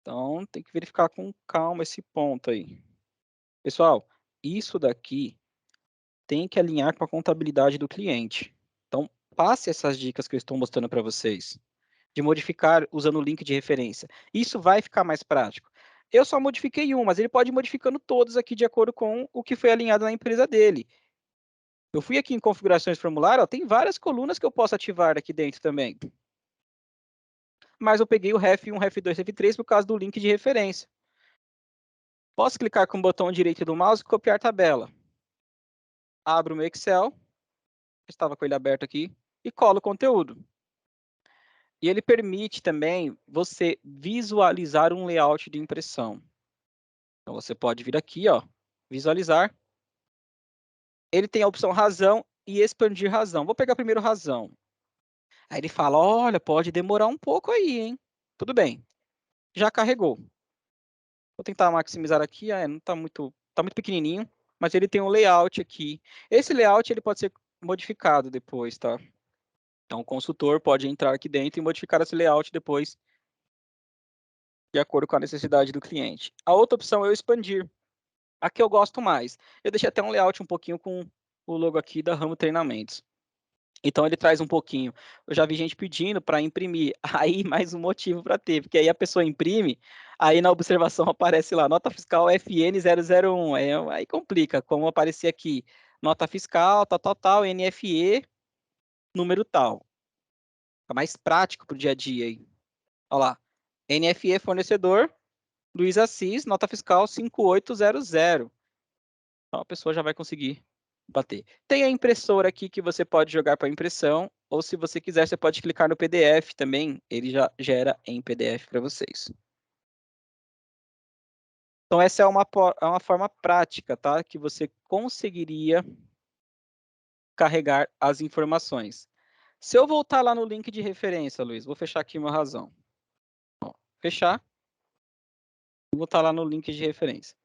Então tem que verificar com calma esse ponto aí. Pessoal, isso daqui tem que alinhar com a contabilidade do cliente. Então, Passe essas dicas que eu estou mostrando para vocês, de modificar usando o link de referência. Isso vai ficar mais prático. Eu só modifiquei um, mas ele pode ir modificando todos aqui de acordo com o que foi alinhado na empresa dele. Eu fui aqui em configurações de formulário, ó, tem várias colunas que eu posso ativar aqui dentro também. Mas eu peguei o ref1, ref2, ref3 por causa do link de referência. Posso clicar com o botão direito do mouse e copiar tabela. Abro o meu Excel, estava com ele aberto aqui, e colo o conteúdo. E ele permite também você visualizar um layout de impressão. Então você pode vir aqui, ó, visualizar. Ele tem a opção razão e expandir razão. Vou pegar primeiro razão. Aí ele fala, olha, pode demorar um pouco aí, hein? Tudo bem. Já carregou. Vou tentar maximizar aqui, não tá muito pequenininho, mas ele tem um layout aqui. Esse layout ele pode ser modificado depois, tá? Então o consultor pode entrar aqui dentro e modificar esse layout depois, de acordo com a necessidade do cliente. A outra opção é eu expandir. A que eu gosto mais. Eu deixei até um layout um pouquinho com o logo aqui da Ramo Treinamentos. Então ele traz um pouquinho. Eu já vi gente pedindo para imprimir. Aí mais um motivo para ter, porque aí a pessoa imprime, aí na observação aparece lá, nota fiscal FN001. Aí complica, como aparecer aqui, nota fiscal, tal, NFE, número tal. Fica mais prático para o dia a dia aí. Olha lá, NFE fornecedor, Luiz Assis, nota fiscal 5800. Então a pessoa já vai conseguir bater. Tem a impressora aqui que você pode jogar para impressão, ou se você quiser, você pode clicar no PDF também, ele já gera em PDF para vocês. Então essa é uma forma prática, tá? Que você conseguiria carregar as informações. Se eu voltar lá no link de referência, Luiz, vou fechar aqui uma razão. Ó, fechar. Vou voltar lá no link de referência.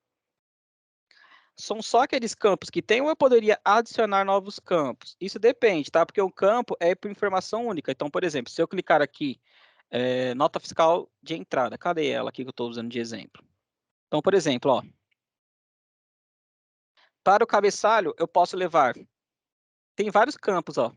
São só aqueles campos que tem ou eu poderia adicionar novos campos? Isso depende, tá? Porque o campo é por informação única. Então, por exemplo, se eu clicar aqui, nota fiscal de entrada, cadê ela aqui que eu estou usando de exemplo? Então, por exemplo, ó, para o cabeçalho, eu posso levar, tem vários campos, ó.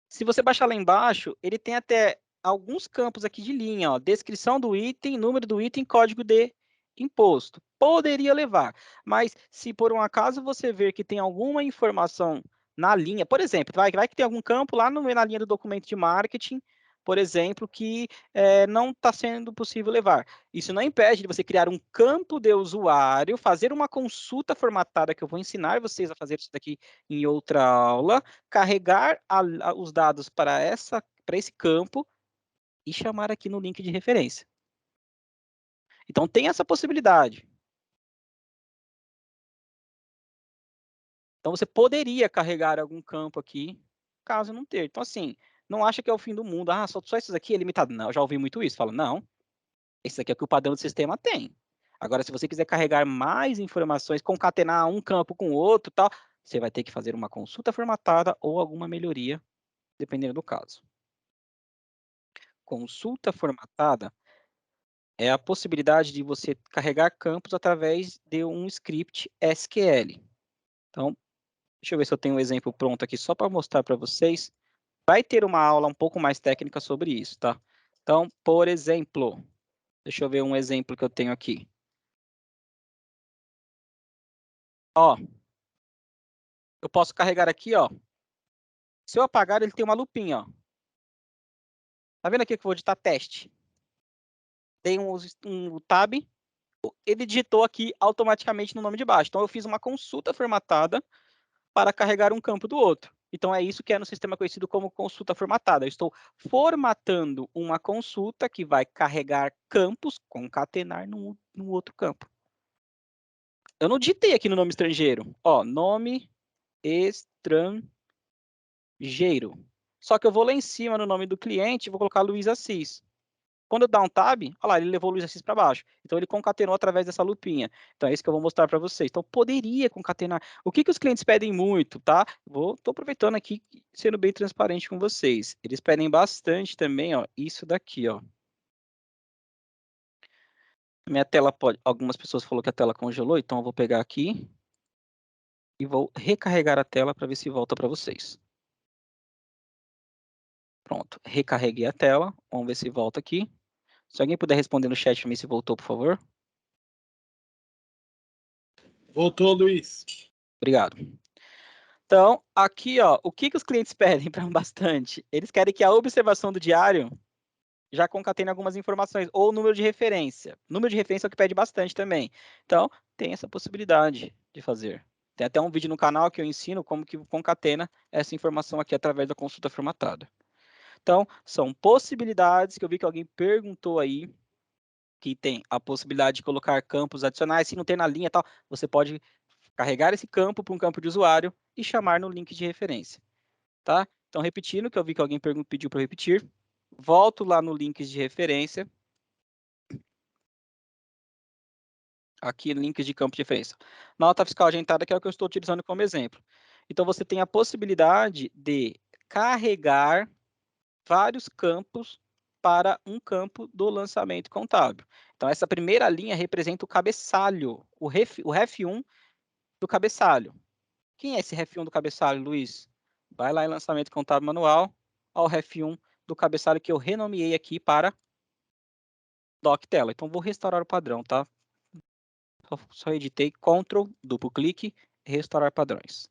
Se você baixar lá embaixo, ele tem até alguns campos aqui de linha, ó, descrição do item, número do item, código de imposto. Poderia levar, mas se por um acaso você ver que tem alguma informação na linha, por exemplo, vai que tem algum campo lá na linha do documento de marketing, por exemplo, que não está sendo possível levar. Isso não impede de você criar um campo de usuário, fazer uma consulta formatada, que eu vou ensinar vocês a fazer isso daqui em outra aula, carregar os dados para esse campo e chamar aqui no link de referência. Então, tem essa possibilidade. Então, você poderia carregar algum campo aqui, caso não ter. Então, assim, não acha que é o fim do mundo. Ah, só isso aqui é limitado. Não, eu já ouvi muito isso. Fala, não, esse aqui é o que o padrão do sistema tem. Agora, se você quiser carregar mais informações, concatenar um campo com o outro, tal, você vai ter que fazer uma consulta formatada ou alguma melhoria, dependendo do caso. Consulta formatada é a possibilidade de você carregar campos através de um script SQL. Então, deixa eu ver se eu tenho um exemplo pronto aqui só para mostrar para vocês. Vai ter uma aula um pouco mais técnica sobre isso, tá? Então, por exemplo, deixa eu ver um exemplo que eu tenho aqui. Ó, eu posso carregar aqui, ó. Se eu apagar, ele tem uma lupinha, ó. Tá vendo aqui que eu vou digitar teste? Tem um tab, ele digitou aqui automaticamente no nome de baixo. Então, eu fiz uma consulta formatada para carregar um campo do outro. Então, é isso que é no sistema conhecido como consulta formatada. Eu estou formatando uma consulta que vai carregar campos, concatenar no outro campo. Eu não digitei aqui no nome estrangeiro. Ó, nome estrangeiro. Só que eu vou lá em cima no nome do cliente e vou colocar Luiz Assis. Quando eu dar um tab, olha lá, ele levou o Luiz Assis para baixo. Então, ele concatenou através dessa lupinha. Então, é isso que eu vou mostrar para vocês. Então, poderia concatenar. O que os clientes pedem muito, tá? Estou aproveitando aqui, sendo bem transparente com vocês. Eles pedem bastante também, ó, isso daqui, ó. Minha tela pode... Algumas pessoas falaram que a tela congelou, então eu vou pegar aqui. e vou recarregar a tela para ver se volta para vocês. Pronto, recarreguei a tela, vamos ver se volta aqui. Se alguém puder responder no chat para mim se voltou, por favor. Voltou, Luiz. Obrigado. Então, aqui, ó, o que os clientes pedem para bastante? Eles querem que a observação do diário já concatene algumas informações, ou número de referência. Número de referência é o que pede bastante também. Então, tem essa possibilidade de fazer. Tem até um vídeo no canal que eu ensino como que concatena essa informação aqui através da consulta formatada. Então, são possibilidades que eu vi que alguém perguntou aí, que tem a possibilidade de colocar campos adicionais. Se não tem na linha e tal, você pode carregar esse campo para um campo de usuário e chamar no link de referência. Tá? Então, repetindo, que eu vi que alguém pediu para repetir, volto lá no links de referência. Aqui, links de campo de referência. Nota fiscal adiantada, que é o que eu estou utilizando como exemplo. Então, você tem a possibilidade de carregar vários campos para um campo do lançamento contábil. Então, essa primeira linha representa o cabeçalho, o ref1 do cabeçalho. Quem é esse ref1 do cabeçalho, Luiz? Vai lá em lançamento contábil manual, ao ref1 do cabeçalho que eu renomeei aqui para doc tela. Então, vou restaurar o padrão, tá? Só editei, Ctrl, duplo clique, restaurar padrões.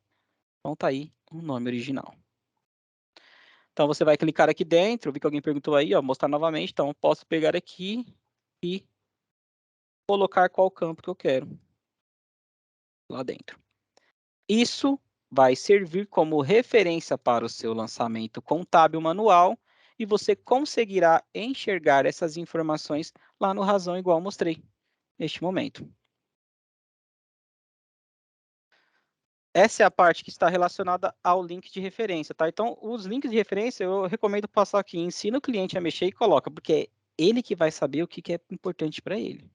Então, tá aí o nome original. Então, você vai clicar aqui dentro, vi que alguém perguntou aí, ó, mostrar novamente. Então, eu posso pegar aqui e colocar qual campo que eu quero lá dentro. Isso vai servir como referência para o seu lançamento contábil manual e você conseguirá enxergar essas informações lá no Razão igual mostrei neste momento. Essa é a parte que está relacionada ao link de referência, tá? Então, os links de referência eu recomendo passar aqui, ensina o cliente a mexer e coloca, porque é ele que vai saber o que é importante para ele.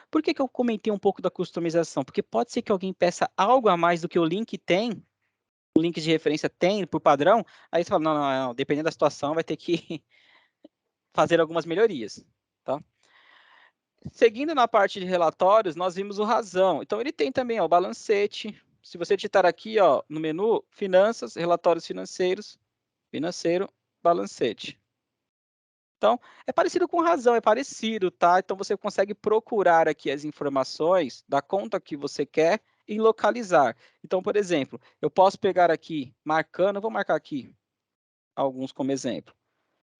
Por que eu comentei um pouco da customização? Porque pode ser que alguém peça algo a mais do que o link tem, o link de referência tem por padrão, aí você fala, não, dependendo da situação, vai ter que fazer algumas melhorias, tá? Seguindo na parte de relatórios, nós vimos o Razão. Então, ele tem também ó, o balancete. Se você digitar aqui ó, no menu, Finanças, Relatórios Financeiros, Financeiro, Balancete. Então, é parecido com Razão, é parecido, tá? Então, você consegue procurar aqui as informações da conta que você quer e localizar. Então, por exemplo, eu posso pegar aqui, marcando, vou marcar aqui alguns como exemplo.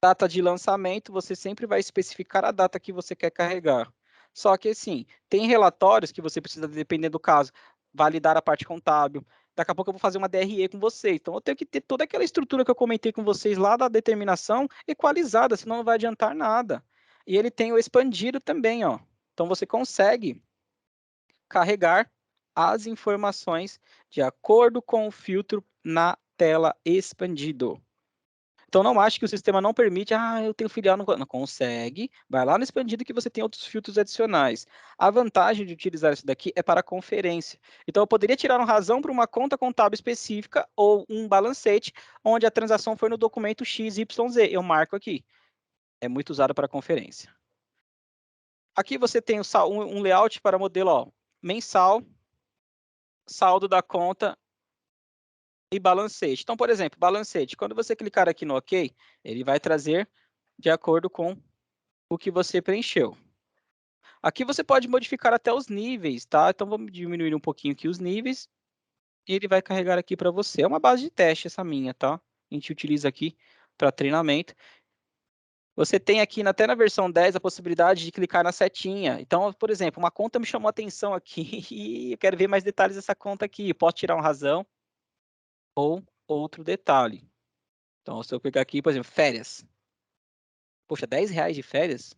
Data de lançamento, você sempre vai especificar a data que você quer carregar. Só que, assim, tem relatórios que você precisa, dependendo do caso, validar a parte contábil. Daqui a pouco eu vou fazer uma DRE com vocês. Então, eu tenho que ter toda aquela estrutura que eu comentei com vocês lá da determinação equalizada, senão não vai adiantar nada. E ele tem o expandido também, ó. Então, você consegue carregar as informações de acordo com o filtro na tela expandido. Então, não acho que o sistema não permite, eu tenho filial, não consegue, vai lá no expandido que você tem outros filtros adicionais. A vantagem de utilizar isso daqui é para conferência. Então, eu poderia tirar uma razão para uma conta contábil específica ou um balancete, onde a transação foi no documento XYZ. Eu marco aqui. É muito usado para conferência. Aqui você tem um layout para modelo ó, mensal, saldo da conta e balancete. Então, por exemplo, balancete, quando você clicar aqui no OK, ele vai trazer de acordo com o que você preencheu. Aqui você pode modificar até os níveis, tá? Então, vamos diminuir um pouquinho aqui os níveis e ele vai carregar aqui para você. É uma base de teste essa minha, tá? A gente utiliza aqui para treinamento. Você tem aqui, até na versão 10, a possibilidade de clicar na setinha. Então, por exemplo, uma conta me chamou a atenção aqui e eu quero ver mais detalhes dessa conta aqui. Posso tirar uma razão ou outro detalhe. Então, se eu clicar aqui, por exemplo, férias. Poxa, R$10 de férias?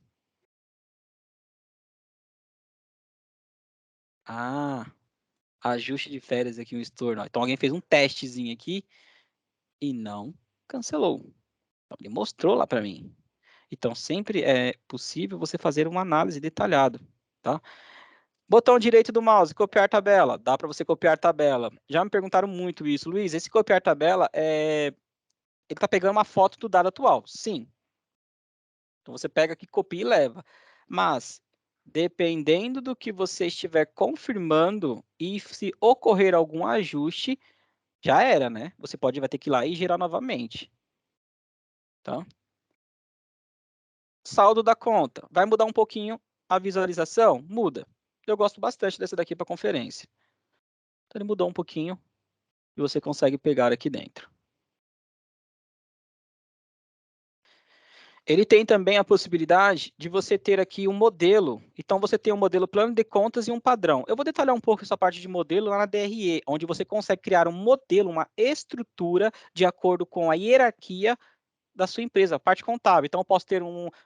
Ajuste de férias aqui no estorno. Então, alguém fez um testezinho aqui e não cancelou. Então, ele mostrou lá para mim. Então, sempre é possível você fazer uma análise detalhada, tá? Botão direito do mouse, copiar tabela. Dá para você copiar tabela. Já me perguntaram muito isso. Luiz, esse copiar tabela, ele está pegando uma foto do dado atual. Sim. Então, você pega aqui, copia e leva. Mas, Dependendo do que você estiver confirmando e se ocorrer algum ajuste, já era, né? Você vai ter que ir lá e girar novamente. Tá? Saldo da conta. Vai mudar um pouquinho a visualização? Muda. Eu gosto bastante dessa daqui para conferência. Então, ele mudou um pouquinho e você consegue pegar aqui dentro. Ele tem também a possibilidade de você ter aqui um modelo. Então, você tem um modelo plano de contas e um padrão. Eu vou detalhar um pouco essa parte de modelo lá na DRE, onde você consegue criar um modelo, uma estrutura de acordo com a hierarquia da sua empresa, a parte contábil. Então, eu posso ter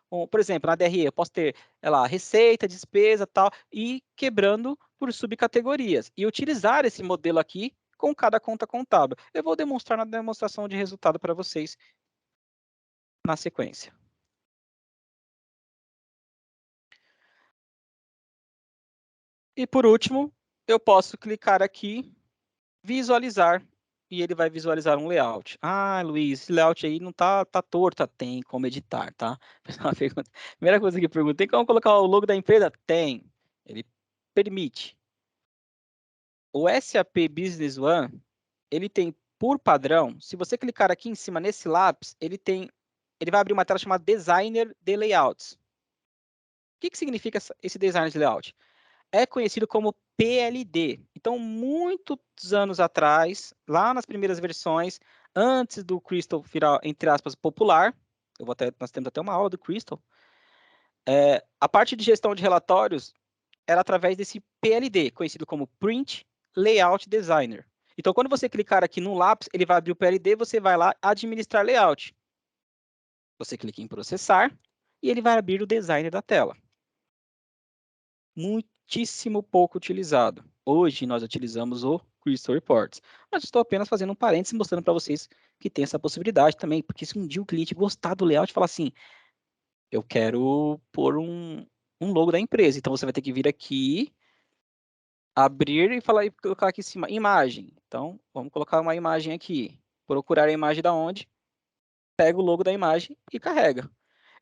por exemplo, na DRE, eu posso ter lá, receita, despesa, tal, e quebrando por subcategorias. E utilizar esse modelo aqui com cada conta contábil. Eu vou demonstrar na demonstração de resultado para vocês na sequência. E por último, eu posso clicar aqui, visualizar, e ele vai visualizar um layout. Ah, Luiz, esse layout aí não tá torto. Tem como editar, tá? Primeira coisa que eu pergunto, tem como colocar o logo da empresa? Tem. Ele permite. O SAP Business One, ele tem por padrão, se você clicar aqui em cima nesse lápis, ele vai abrir uma tela chamada Designer de Layouts. O que significa esse Designer de Layout? É conhecido como PLD. Então, muitos anos atrás, lá nas primeiras versões, antes do Crystal virar, entre aspas, popular, nós temos até uma aula do Crystal, a parte de gestão de relatórios era através desse PLD, conhecido como Print Layout Designer. Então, quando você clicar aqui no lápis, ele vai abrir o PLD, você vai lá administrar layout. Você clica em processar e ele vai abrir o designer da tela. Muitíssimo pouco utilizado. Hoje nós utilizamos o Crystal Reports. Mas estou apenas fazendo um parênteses mostrando para vocês que tem essa possibilidade também, porque se um dia o cliente gostar do layout e falar assim, eu quero pôr um logo da empresa, então você vai ter que vir aqui, abrir e falar e colocar aqui em cima, imagem. Então, vamos colocar uma imagem aqui. Procurar a imagem da onde, pega o logo da imagem e carrega.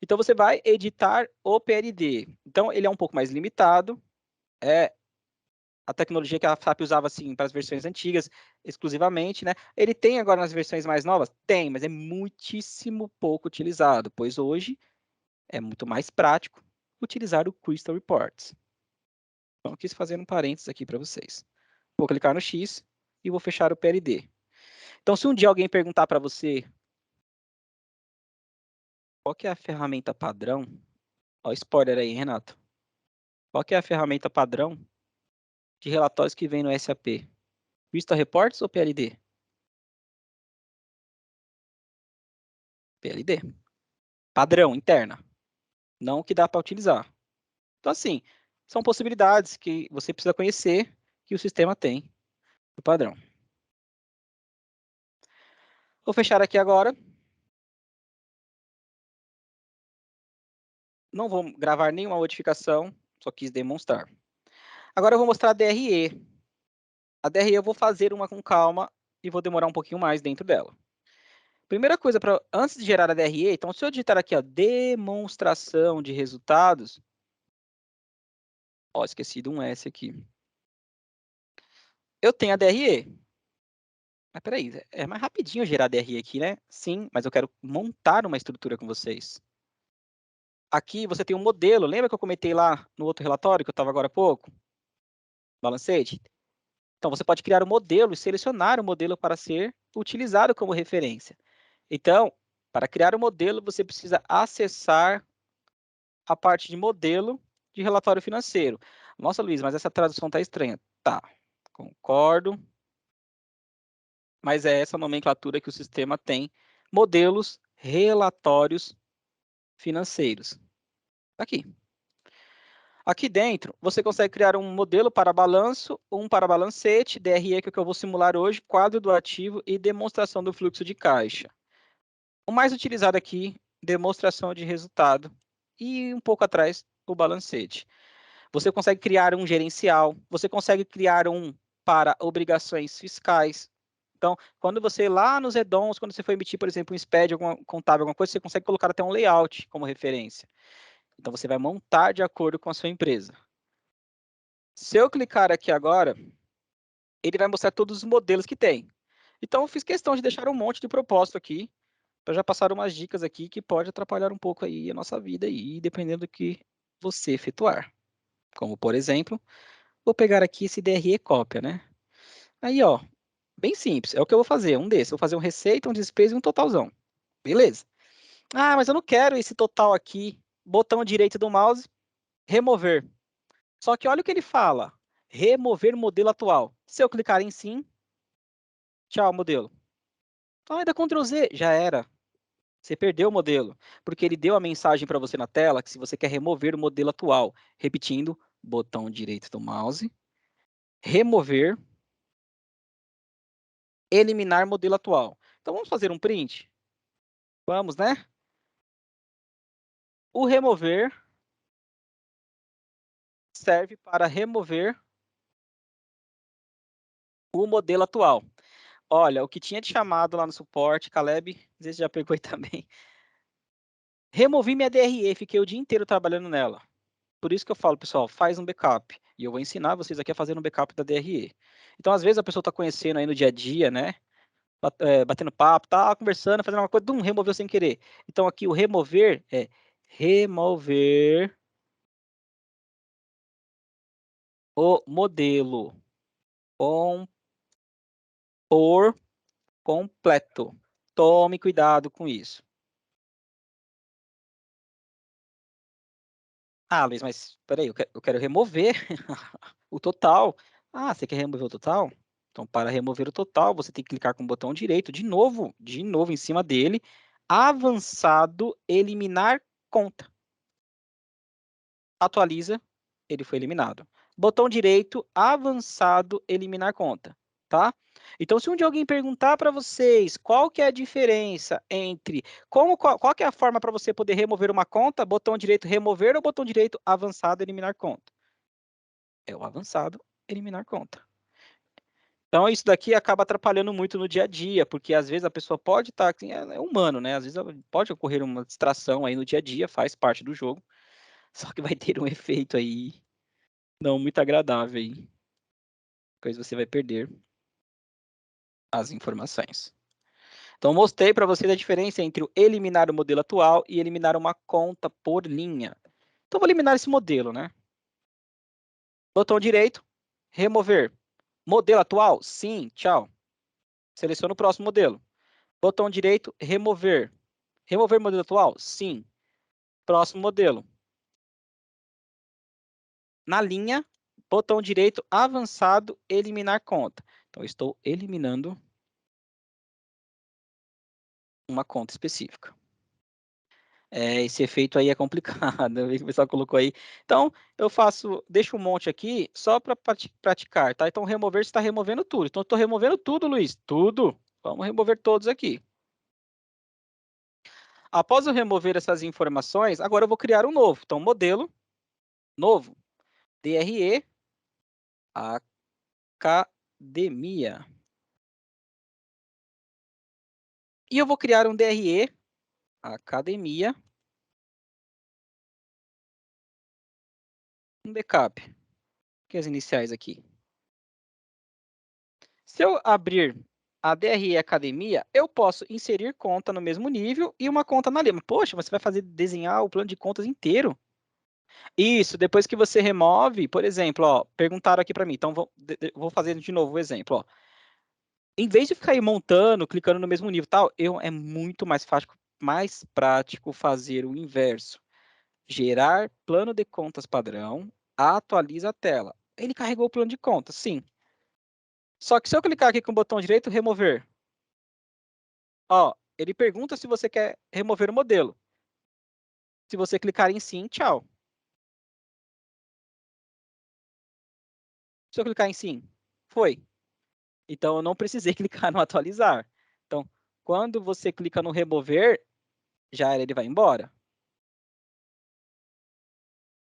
Então, você vai editar o PLD. Então, ele é um pouco mais limitado, a tecnologia que a SAP usava assim para as versões antigas exclusivamente, né? Ele tem agora nas versões mais novas? Tem, mas é muitíssimo pouco utilizado, pois hoje é muito mais prático utilizar o Crystal Reports. Então, eu quis fazer um parênteses aqui para vocês. Vou clicar no X e vou fechar o PLD. Então, se um dia alguém perguntar para você qual que é a ferramenta padrão, ó, spoiler aí, Renato. Qual que é a ferramenta padrão de relatórios que vem no SAP? Crystal Reports ou PLD? PLD. Padrão, interna. Não que dá para utilizar. Então, assim, são possibilidades que você precisa conhecer que o sistema tem do padrão. Vou fechar aqui agora. Não vou gravar nenhuma modificação, só quis demonstrar. Agora eu vou mostrar a DRE. A DRE eu vou fazer uma com calma e vou demorar um pouquinho mais dentro dela. Primeira coisa, antes de gerar a DRE, então se eu digitar aqui, ó, demonstração de resultados, ó, esqueci de um S aqui. Eu tenho a DRE. Mas peraí, é mais rapidinho gerar a DRE aqui, né? Sim, mas eu quero montar uma estrutura com vocês. Aqui você tem um modelo, lembra que eu comentei lá no outro relatório que eu estava agora há pouco? Balancete? Então, você pode criar um modelo e selecionar o modelo para ser utilizado como referência. Então, para criar o modelo, você precisa acessar a parte de modelo de relatório financeiro. Nossa, Luiz, mas essa tradução está estranha. Tá, concordo. Mas é essa nomenclatura que o sistema tem. Modelos, relatórios financeiros. Aqui. Aqui dentro, você consegue criar um modelo para balanço, um para balancete, DRE, que é o que eu vou simular hoje, quadro do ativo e demonstração do fluxo de caixa. O mais utilizado aqui, demonstração de resultado. E um pouco atrás, o balancete. Você consegue criar um gerencial, você consegue criar um para obrigações fiscais. Então, quando você lá nos add-ons, quando você for emitir, por exemplo, um SPED, alguma contábil, alguma coisa, você consegue colocar até um layout como referência. Então, você vai montar de acordo com a sua empresa. Se eu clicar aqui agora, ele vai mostrar todos os modelos que tem. Então, eu fiz questão de deixar um monte de propósito aqui, para já passar umas dicas aqui que pode atrapalhar um pouco aí a nossa vida aí, dependendo do que você efetuar. Como, por exemplo, vou pegar aqui esse DRE cópia, né? Aí, ó, bem simples, é o que eu vou fazer, um desses. Vou fazer um receita, um despesa e um totalzão. Beleza. Ah, mas eu não quero esse total aqui. Botão direito do mouse, remover. Só que olha o que ele fala. Remover modelo atual. Se eu clicar em sim, tchau, modelo. Ah, dá Ctrl Z, já era. Você perdeu o modelo, porque ele deu a mensagem para você na tela que se você quer remover o modelo atual, repetindo, botão direito do mouse, remover, eliminar modelo atual. Então vamos fazer um print? Vamos, né? O remover serve para remover o modelo atual. Olha, o que tinha te chamado lá no suporte, Caleb, às vezes já pegou aí também. Removi minha DRE, fiquei o dia inteiro trabalhando nela. Por isso que eu falo, pessoal, faz um backup. E eu vou ensinar vocês aqui a fazer um backup da DRE. Então, às vezes, a pessoa está conhecendo aí no dia a dia, né? Batendo papo, tá conversando, fazendo uma coisa, removeu sem querer. Então, aqui o remover é remover o modelo por completo. Tome cuidado com isso. Ah, Luiz, mas espera aí, eu quero remover o total. Ah, você quer remover o total? Então, para remover o total, você tem que clicar com o botão direito, de novo em cima dele, avançado, eliminar conta. Atualiza, ele foi eliminado. Botão direito, avançado, eliminar conta, tá? Então, se um dia alguém perguntar para vocês qual que é a diferença entre qual que é a forma para você poder remover uma conta, botão direito remover ou botão direito avançado eliminar conta? É o avançado eliminar conta. Então, isso daqui acaba atrapalhando muito no dia a dia, porque às vezes a pessoa pode estar, assim, é humano, né? Às vezes pode ocorrer uma distração aí no dia a dia, faz parte do jogo, só que vai ter um efeito aí não muito agradável aí, pois você vai perder as informações. Então, mostrei para vocês a diferença entre o eliminar o modelo atual e eliminar uma conta por linha. Então, vou eliminar esse modelo, né? Botão direito, remover. Modelo atual? Sim, tchau. Seleciono o próximo modelo. Botão direito, remover. Remover modelo atual? Sim. Próximo modelo. Na linha, botão direito, avançado, eliminar conta. Então, estou eliminando uma conta específica. Esse efeito aí é complicado, eu vi que o pessoal colocou aí. Então, eu deixo um monte aqui só para praticar, tá? Então, remover, você está removendo tudo. Então, eu estou removendo tudo, Luiz, tudo. Vamos remover todos aqui. Após eu remover essas informações, agora eu vou criar um novo. Então, modelo, novo, DRE, academia. E eu vou criar um DRE, academia, um backup, que é as iniciais aqui. Se eu abrir a DRE Academia, eu posso inserir conta no mesmo nível e uma conta na linha. Poxa, você vai desenhar o plano de contas inteiro? Isso, depois que você remove, por exemplo, ó, perguntaram aqui para mim, então vou fazer de novo o exemplo. Ó. Em vez de ficar aí montando, clicando no mesmo nível e tal, é muito mais prático fazer o inverso. Gerar plano de contas padrão, atualiza a tela. Ele carregou o plano de contas, sim. Só que se eu clicar aqui com o botão direito, remover, ó, ele pergunta se você quer remover o modelo. Se você clicar em sim, tchau. Se eu clicar em sim, foi. Então, eu não precisei clicar no atualizar. Então, quando você clica no remover, já era, ele vai embora.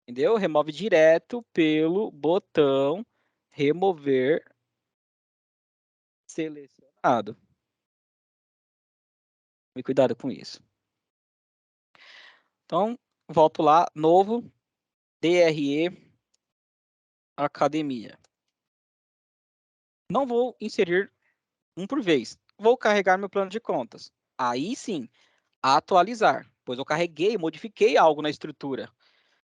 Entendeu? Remove direto pelo botão remover selecionado. Tome cuidado com isso. Então, volto lá, novo, DRE, academia. Não vou inserir um por vez. Vou carregar meu plano de contas. Aí sim, atualizar, pois eu carreguei, modifiquei algo na estrutura.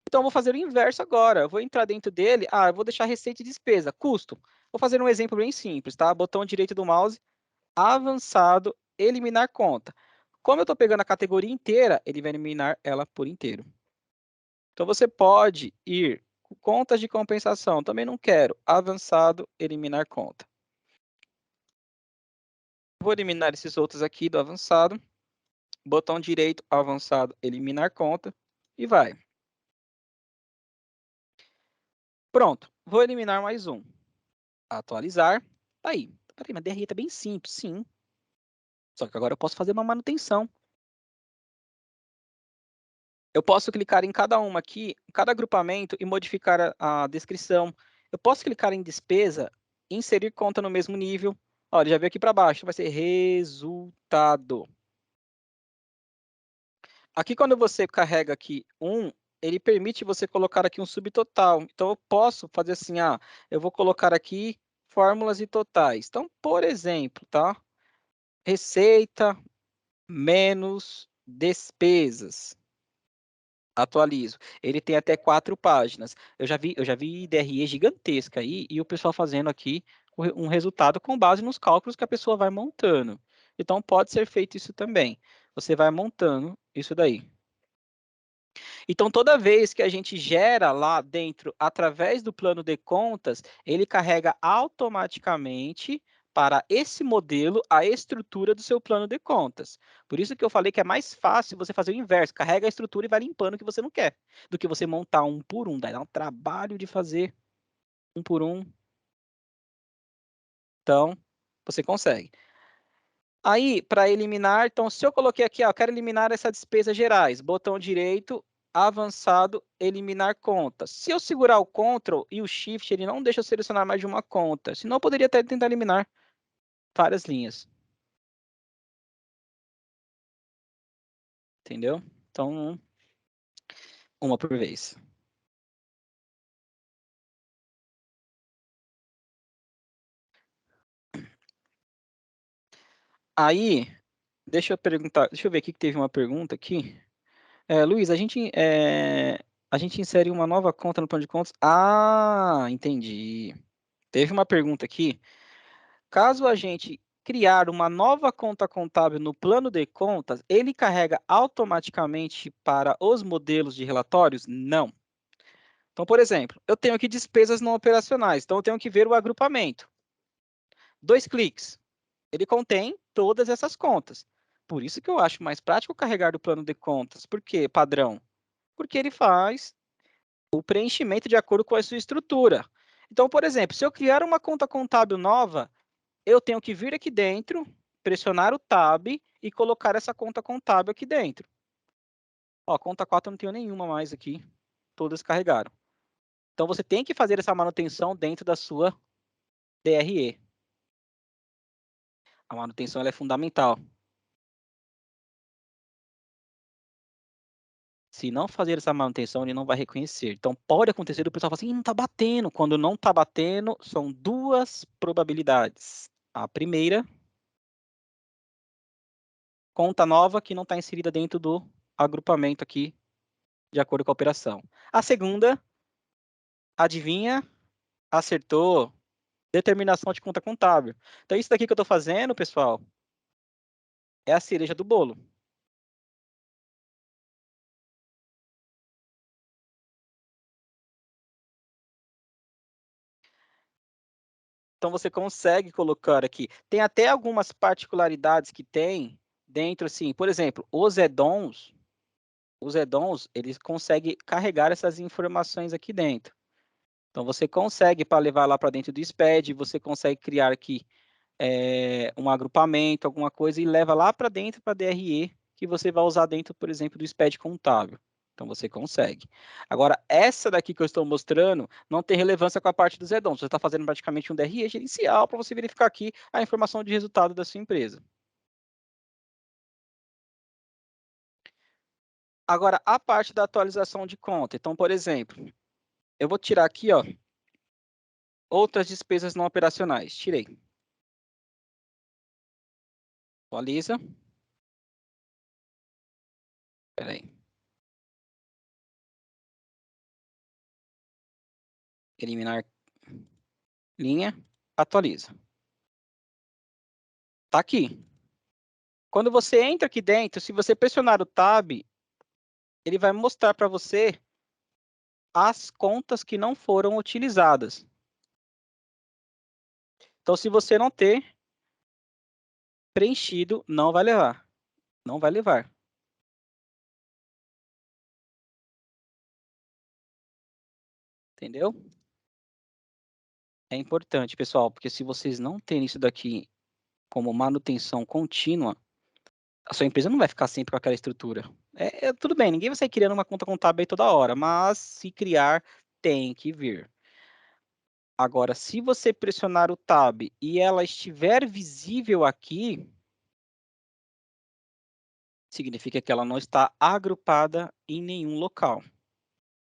Então, eu vou fazer o inverso agora. Eu vou entrar dentro dele. Eu vou deixar receita e despesa. Custo. Vou fazer um exemplo bem simples, tá? Botão direito do mouse, avançado, eliminar conta. Como eu estou pegando a categoria inteira, ele vai eliminar ela por inteiro. Então, você pode ir com contas de compensação. Também não quero. Avançado, eliminar conta. Vou eliminar esses outros aqui do avançado. Botão direito, avançado, eliminar conta. E vai. Pronto. Vou eliminar mais um. Atualizar. Tá aí. Peraí, mas DRE tá bem simples, sim. Só que agora eu posso fazer uma manutenção. Eu posso clicar em cada uma aqui, cada agrupamento e modificar a descrição. Eu posso clicar em despesa, inserir conta no mesmo nível. Olha, já veio aqui para baixo, vai ser resultado. Aqui, quando você carrega aqui ele permite você colocar aqui um subtotal. Então, eu posso fazer assim, eu vou colocar aqui fórmulas e totais. Então, por exemplo, tá? Receita menos despesas. Atualizo. Ele tem até 4 páginas. Eu já vi DRE gigantesca aí e o pessoal fazendo aqui um resultado com base nos cálculos que a pessoa vai montando. Então, pode ser feito isso também. Você vai montando isso daí. Então, toda vez que a gente gera lá dentro, através do plano de contas, ele carrega automaticamente para esse modelo a estrutura do seu plano de contas. Por isso que eu falei que é mais fácil você fazer o inverso, carrega a estrutura e vai limpando o que você não quer, do que você montar um por um, daí dá um trabalho de fazer um por um. Então, você consegue. Aí, para eliminar, então, se eu coloquei aqui, quero eliminar essa despesa gerais, botão direito, avançado, eliminar conta. Se eu segurar o Ctrl e o Shift, ele não deixa eu selecionar mais de uma conta. Senão, eu poderia até tentar eliminar várias linhas. Entendeu? Então, uma por vez. Aí, deixa eu perguntar, deixa eu ver aqui que teve uma pergunta aqui. Luiz, a gente insere uma nova conta no plano de contas? Entendi. Teve uma pergunta aqui. Caso a gente criar uma nova conta contábil no plano de contas, ele carrega automaticamente para os modelos de relatórios? Não. Então, por exemplo, eu tenho aqui despesas não operacionais, então eu tenho que ver o agrupamento. 2 cliques. Ele contém todas essas contas. Por isso que eu acho mais prático carregar do plano de contas. Por quê, padrão? Porque ele faz o preenchimento de acordo com a sua estrutura. Então, por exemplo, se eu criar uma conta contábil nova, eu tenho que vir aqui dentro, pressionar o Tab e colocar essa conta contábil aqui dentro. Ó, conta 4 eu não tenho nenhuma mais aqui, todas carregaram. Então, você tem que fazer essa manutenção dentro da sua DRE. A manutenção ela é fundamental. Se não fazer essa manutenção, ele não vai reconhecer. Então, pode acontecer do pessoal falar assim, não está batendo. Quando não está batendo, são 2 probabilidades. A primeira, conta nova que não está inserida dentro do agrupamento aqui, de acordo com a operação. A segunda, adivinha? Acertou. Determinação de conta contábil. Então, isso daqui que eu estou fazendo, pessoal, é a cereja do bolo. Então, você consegue colocar aqui. Tem até algumas particularidades que tem dentro, assim, por exemplo, os add-ons, eles conseguem carregar essas informações aqui dentro. Então, você consegue, para levar lá para dentro do SPED, você consegue criar aqui um agrupamento, alguma coisa, e leva lá para dentro para a DRE, que você vai usar dentro, por exemplo, do SPED contábil. Então, você consegue. Agora, essa daqui que eu estou mostrando não tem relevância com a parte dos add-ons. Você está fazendo praticamente um DRE gerencial para você verificar aqui a informação de resultado da sua empresa. Agora, a parte da atualização de conta. Então, por exemplo, eu vou tirar aqui, ó, outras despesas não operacionais. Tirei. Atualiza. Espera aí. Eliminar linha. Atualiza. Tá aqui. Quando você entra aqui dentro, se você pressionar o Tab, ele vai mostrar para você as contas que não foram utilizadas. Então, se você não ter preenchido, não vai levar. Não vai levar. Entendeu? É importante, pessoal, porque se vocês não terem isso daqui como manutenção contínua, a sua empresa não vai ficar sempre com aquela estrutura. Tudo bem, ninguém vai sair criando uma conta contábil aí toda hora, mas se criar, tem que vir. Agora, se você pressionar o Tab e ela estiver visível aqui, significa que ela não está agrupada em nenhum local.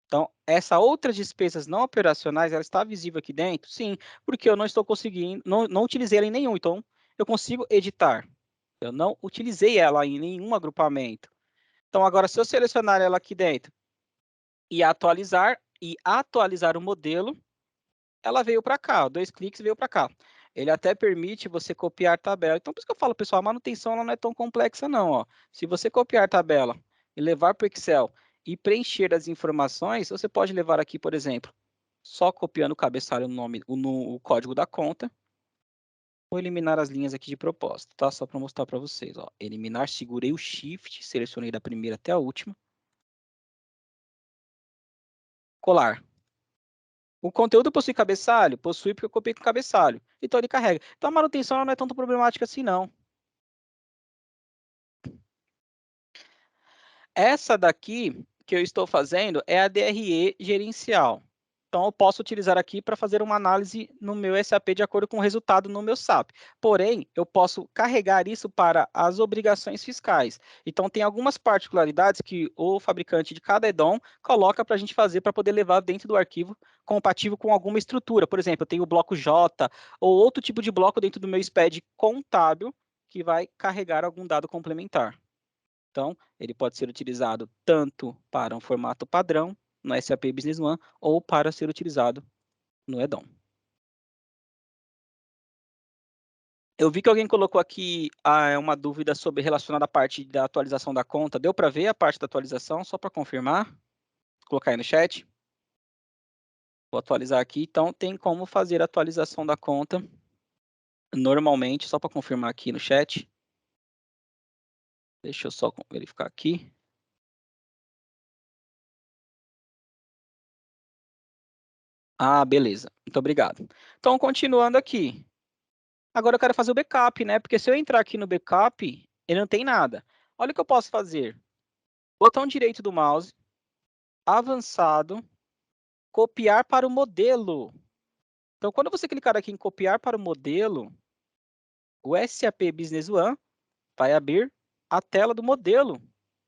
Então, essa outras despesas não operacionais, ela está visível aqui dentro? Sim, porque eu não estou conseguindo, não utilizei ela em nenhum, então eu consigo editar. Eu não utilizei ela em nenhum agrupamento. Então, agora, se eu selecionar ela aqui dentro e atualizar o modelo, ela veio para cá, 2 cliques veio para cá. Ele até permite você copiar tabela. Então, por isso que eu falo, pessoal, a manutenção ela não é tão complexa, não. Ó. Se você copiar tabela e levar para o Excel e preencher as informações, você pode levar aqui, por exemplo, só copiando o cabeçalho no nome, o código da conta. Vou eliminar as linhas aqui de propósito, tá? Só para mostrar para vocês. Ó. Eliminar, segurei o Shift, selecionei da primeira até a última. Colar. O conteúdo possui cabeçalho? Possui porque eu copiei com cabeçalho. Então ele carrega. Então a manutenção não é tanto problemática assim, não. Essa daqui que eu estou fazendo é a DRE gerencial. Então eu posso utilizar aqui para fazer uma análise no meu SAP de acordo com o resultado no meu SAP. Porém, eu posso carregar isso para as obrigações fiscais. Então tem algumas particularidades que o fabricante de cada EDOM coloca para a gente fazer para poder levar dentro do arquivo compatível com alguma estrutura. Por exemplo, eu tenho o bloco J ou outro tipo de bloco dentro do meu SPED contábil que vai carregar algum dado complementar. Então, ele pode ser utilizado tanto para um formato padrão no SAP Business One ou para ser utilizado no EDOM. Eu vi que alguém colocou aqui uma dúvida sobre relacionada à parte da atualização da conta. Deu para ver a parte da atualização? Só para confirmar. Vou colocar aí no chat. Vou atualizar aqui. Então, tem como fazer a atualização da conta normalmente, só para confirmar aqui no chat. Deixa eu só verificar aqui. Ah, beleza. Muito obrigado. Então, continuando aqui. Agora eu quero fazer o backup, né? Porque se eu entrar aqui no backup, ele não tem nada. Olha o que eu posso fazer. Botão direito do mouse, avançado, copiar para o modelo. Então, quando você clicar aqui em copiar para o modelo, o SAP Business One vai abrir a tela do modelo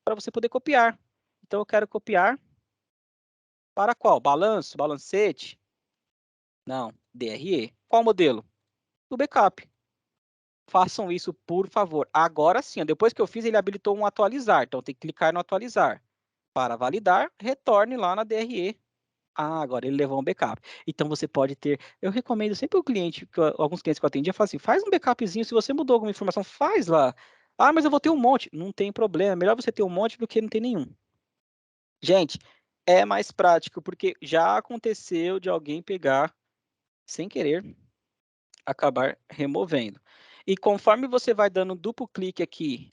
para você poder copiar. Então, eu quero copiar para qual? Balanço? Balancete? Não, DRE. Qual modelo? O backup. Façam isso, por favor. Agora sim, depois que eu fiz, ele habilitou um atualizar. Então, tem que clicar no atualizar. Para validar, retorne lá na DRE. Ah, agora ele levou um backup. Então, você pode ter... Eu recomendo sempre o cliente, alguns clientes que eu atendi, eu falo assim, faz um backupzinho. Se você mudou alguma informação, faz lá. Ah, mas eu vou ter um monte. Não tem problema. É melhor você ter um monte do que não ter nenhum. Gente, é mais prático, porque já aconteceu de alguém pegar, sem querer, acabar removendo. E conforme você vai dando duplo clique aqui,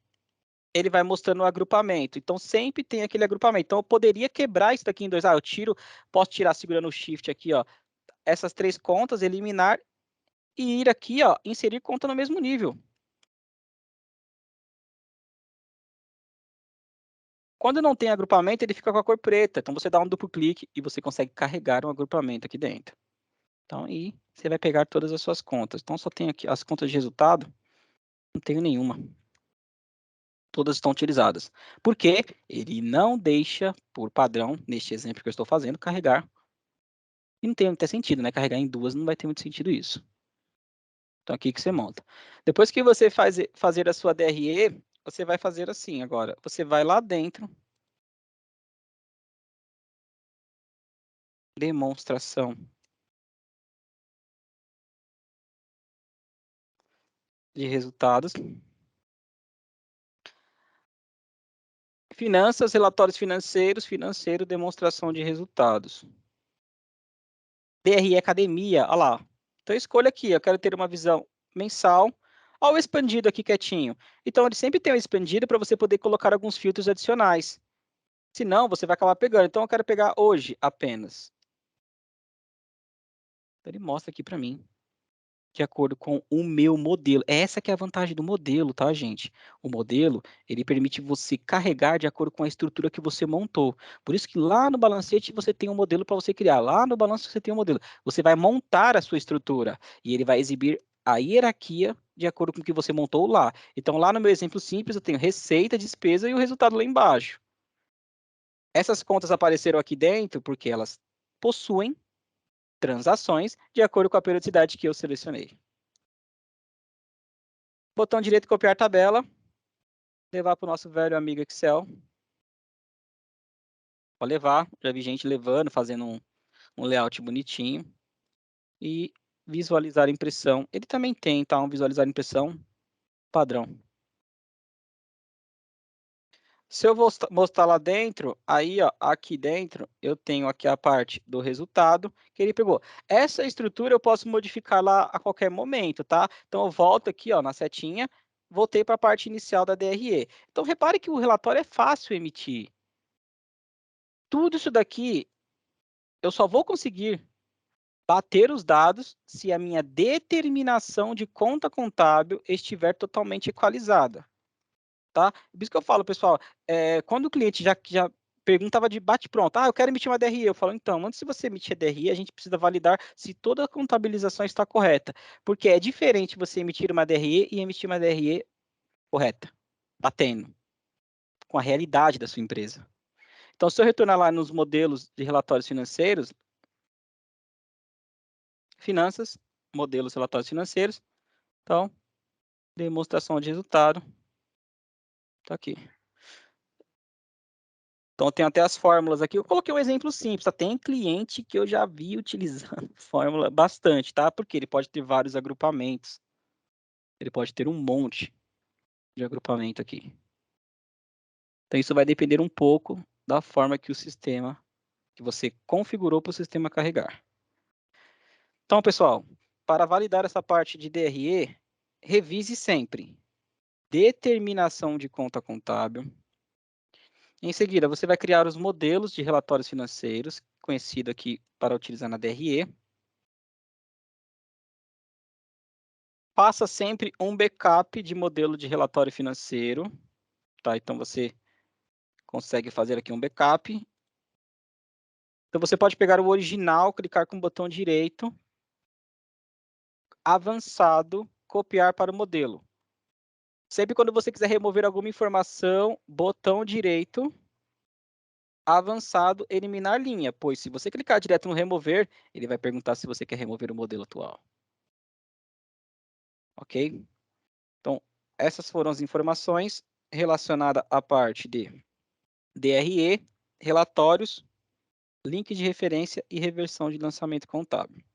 ele vai mostrando o agrupamento. Então, sempre tem aquele agrupamento. Então, eu poderia quebrar isso daqui em dois. Ah, posso tirar segurando o Shift aqui, ó, essas 3 contas, eliminar e ir aqui, ó, inserir conta no mesmo nível. Quando não tem agrupamento, ele fica com a cor preta. Então, você dá um duplo clique e você consegue carregar um agrupamento aqui dentro. Então, e você vai pegar todas as suas contas. Então, só tem aqui as contas de resultado. Não tenho nenhuma. todas estão utilizadas. Porque ele não deixa, por padrão, neste exemplo que eu estou fazendo, carregar. E não tem muito sentido, né? Carregar em duas não vai ter muito sentido isso. Então, aqui que você monta. Depois que você fazer a sua DRE, você vai fazer assim agora. Você vai lá dentro. Demonstração de resultados. Finanças, relatórios financeiros, financeiro, demonstração de resultados. DRE Academia, olha lá. Então, escolha aqui, eu quero ter uma visão mensal. Olha o expandido aqui quietinho. Então, ele sempre tem o expandido para você poder colocar alguns filtros adicionais. Senão, você vai acabar pegando. Então, eu quero pegar hoje apenas. Ele mostra aqui para mim, de acordo com o meu modelo. Essa que é a vantagem do modelo, tá, gente? O modelo, ele permite você carregar de acordo com a estrutura que você montou. Por isso que lá no balancete você tem um modelo para você criar. Lá no balanço você tem um modelo. Você vai montar a sua estrutura e ele vai exibir a hierarquia de acordo com o que você montou lá. Então, lá no meu exemplo simples, eu tenho receita, despesa e o resultado lá embaixo. Essas contas apareceram aqui dentro porque elas possuem transações de acordo com a periodicidade que eu selecionei. Botão direito, copiar tabela. Levar para o nosso velho amigo Excel. Pode levar, já vi gente levando, fazendo um layout bonitinho. E visualizar a impressão. Ele também tem, tá? Um visualizar a impressão padrão. Se eu mostrar lá dentro, aí, ó, aqui dentro, eu tenho aqui a parte do resultado que ele pegou. Essa estrutura eu posso modificar lá a qualquer momento, tá? Então, eu volto aqui, ó, na setinha, voltei para a parte inicial da DRE. Então, repare que o relatório é fácil emitir. Tudo isso daqui, eu só vou conseguir bater os dados se a minha determinação de conta contábil estiver totalmente equalizada. Tá? Por isso que eu falo, pessoal, quando o cliente já perguntava de bate-pronto, eu quero emitir uma DRE, eu falo, então, antes de você emitir a DRE, a gente precisa validar se toda a contabilização está correta, porque é diferente você emitir uma DRE e emitir uma DRE correta, batendo com a realidade da sua empresa. Então, se eu retornar lá nos modelos de relatórios financeiros, finanças, modelos relatórios financeiros, então, demonstração de resultado, tá aqui. Então, tem até as fórmulas aqui. Eu coloquei um exemplo simples. Tem cliente que eu já vi utilizando fórmula bastante, tá? Porque ele pode ter vários agrupamentos. Ele pode ter um monte de agrupamento aqui. Então, isso vai depender um pouco da forma que o sistema, que você configurou para o sistema carregar. Então, pessoal, para validar essa parte de DRE, revise sempre. Determinação de conta contábil. Em seguida, você vai criar os modelos de relatórios financeiros, conhecido aqui para utilizar na DRE. Faça sempre um backup de modelo de relatório financeiro, tá? Então, você consegue fazer aqui um backup. Então, você pode pegar o original, clicar com o botão direito, avançado, copiar para o modelo. Sempre quando você quiser remover alguma informação, botão direito, avançado, eliminar linha, pois se você clicar direto no remover, ele vai perguntar se você quer remover o modelo atual. Ok? Então, essas foram as informações relacionadas à parte de DRE, relatórios, link de referência e reversão de lançamento contábil.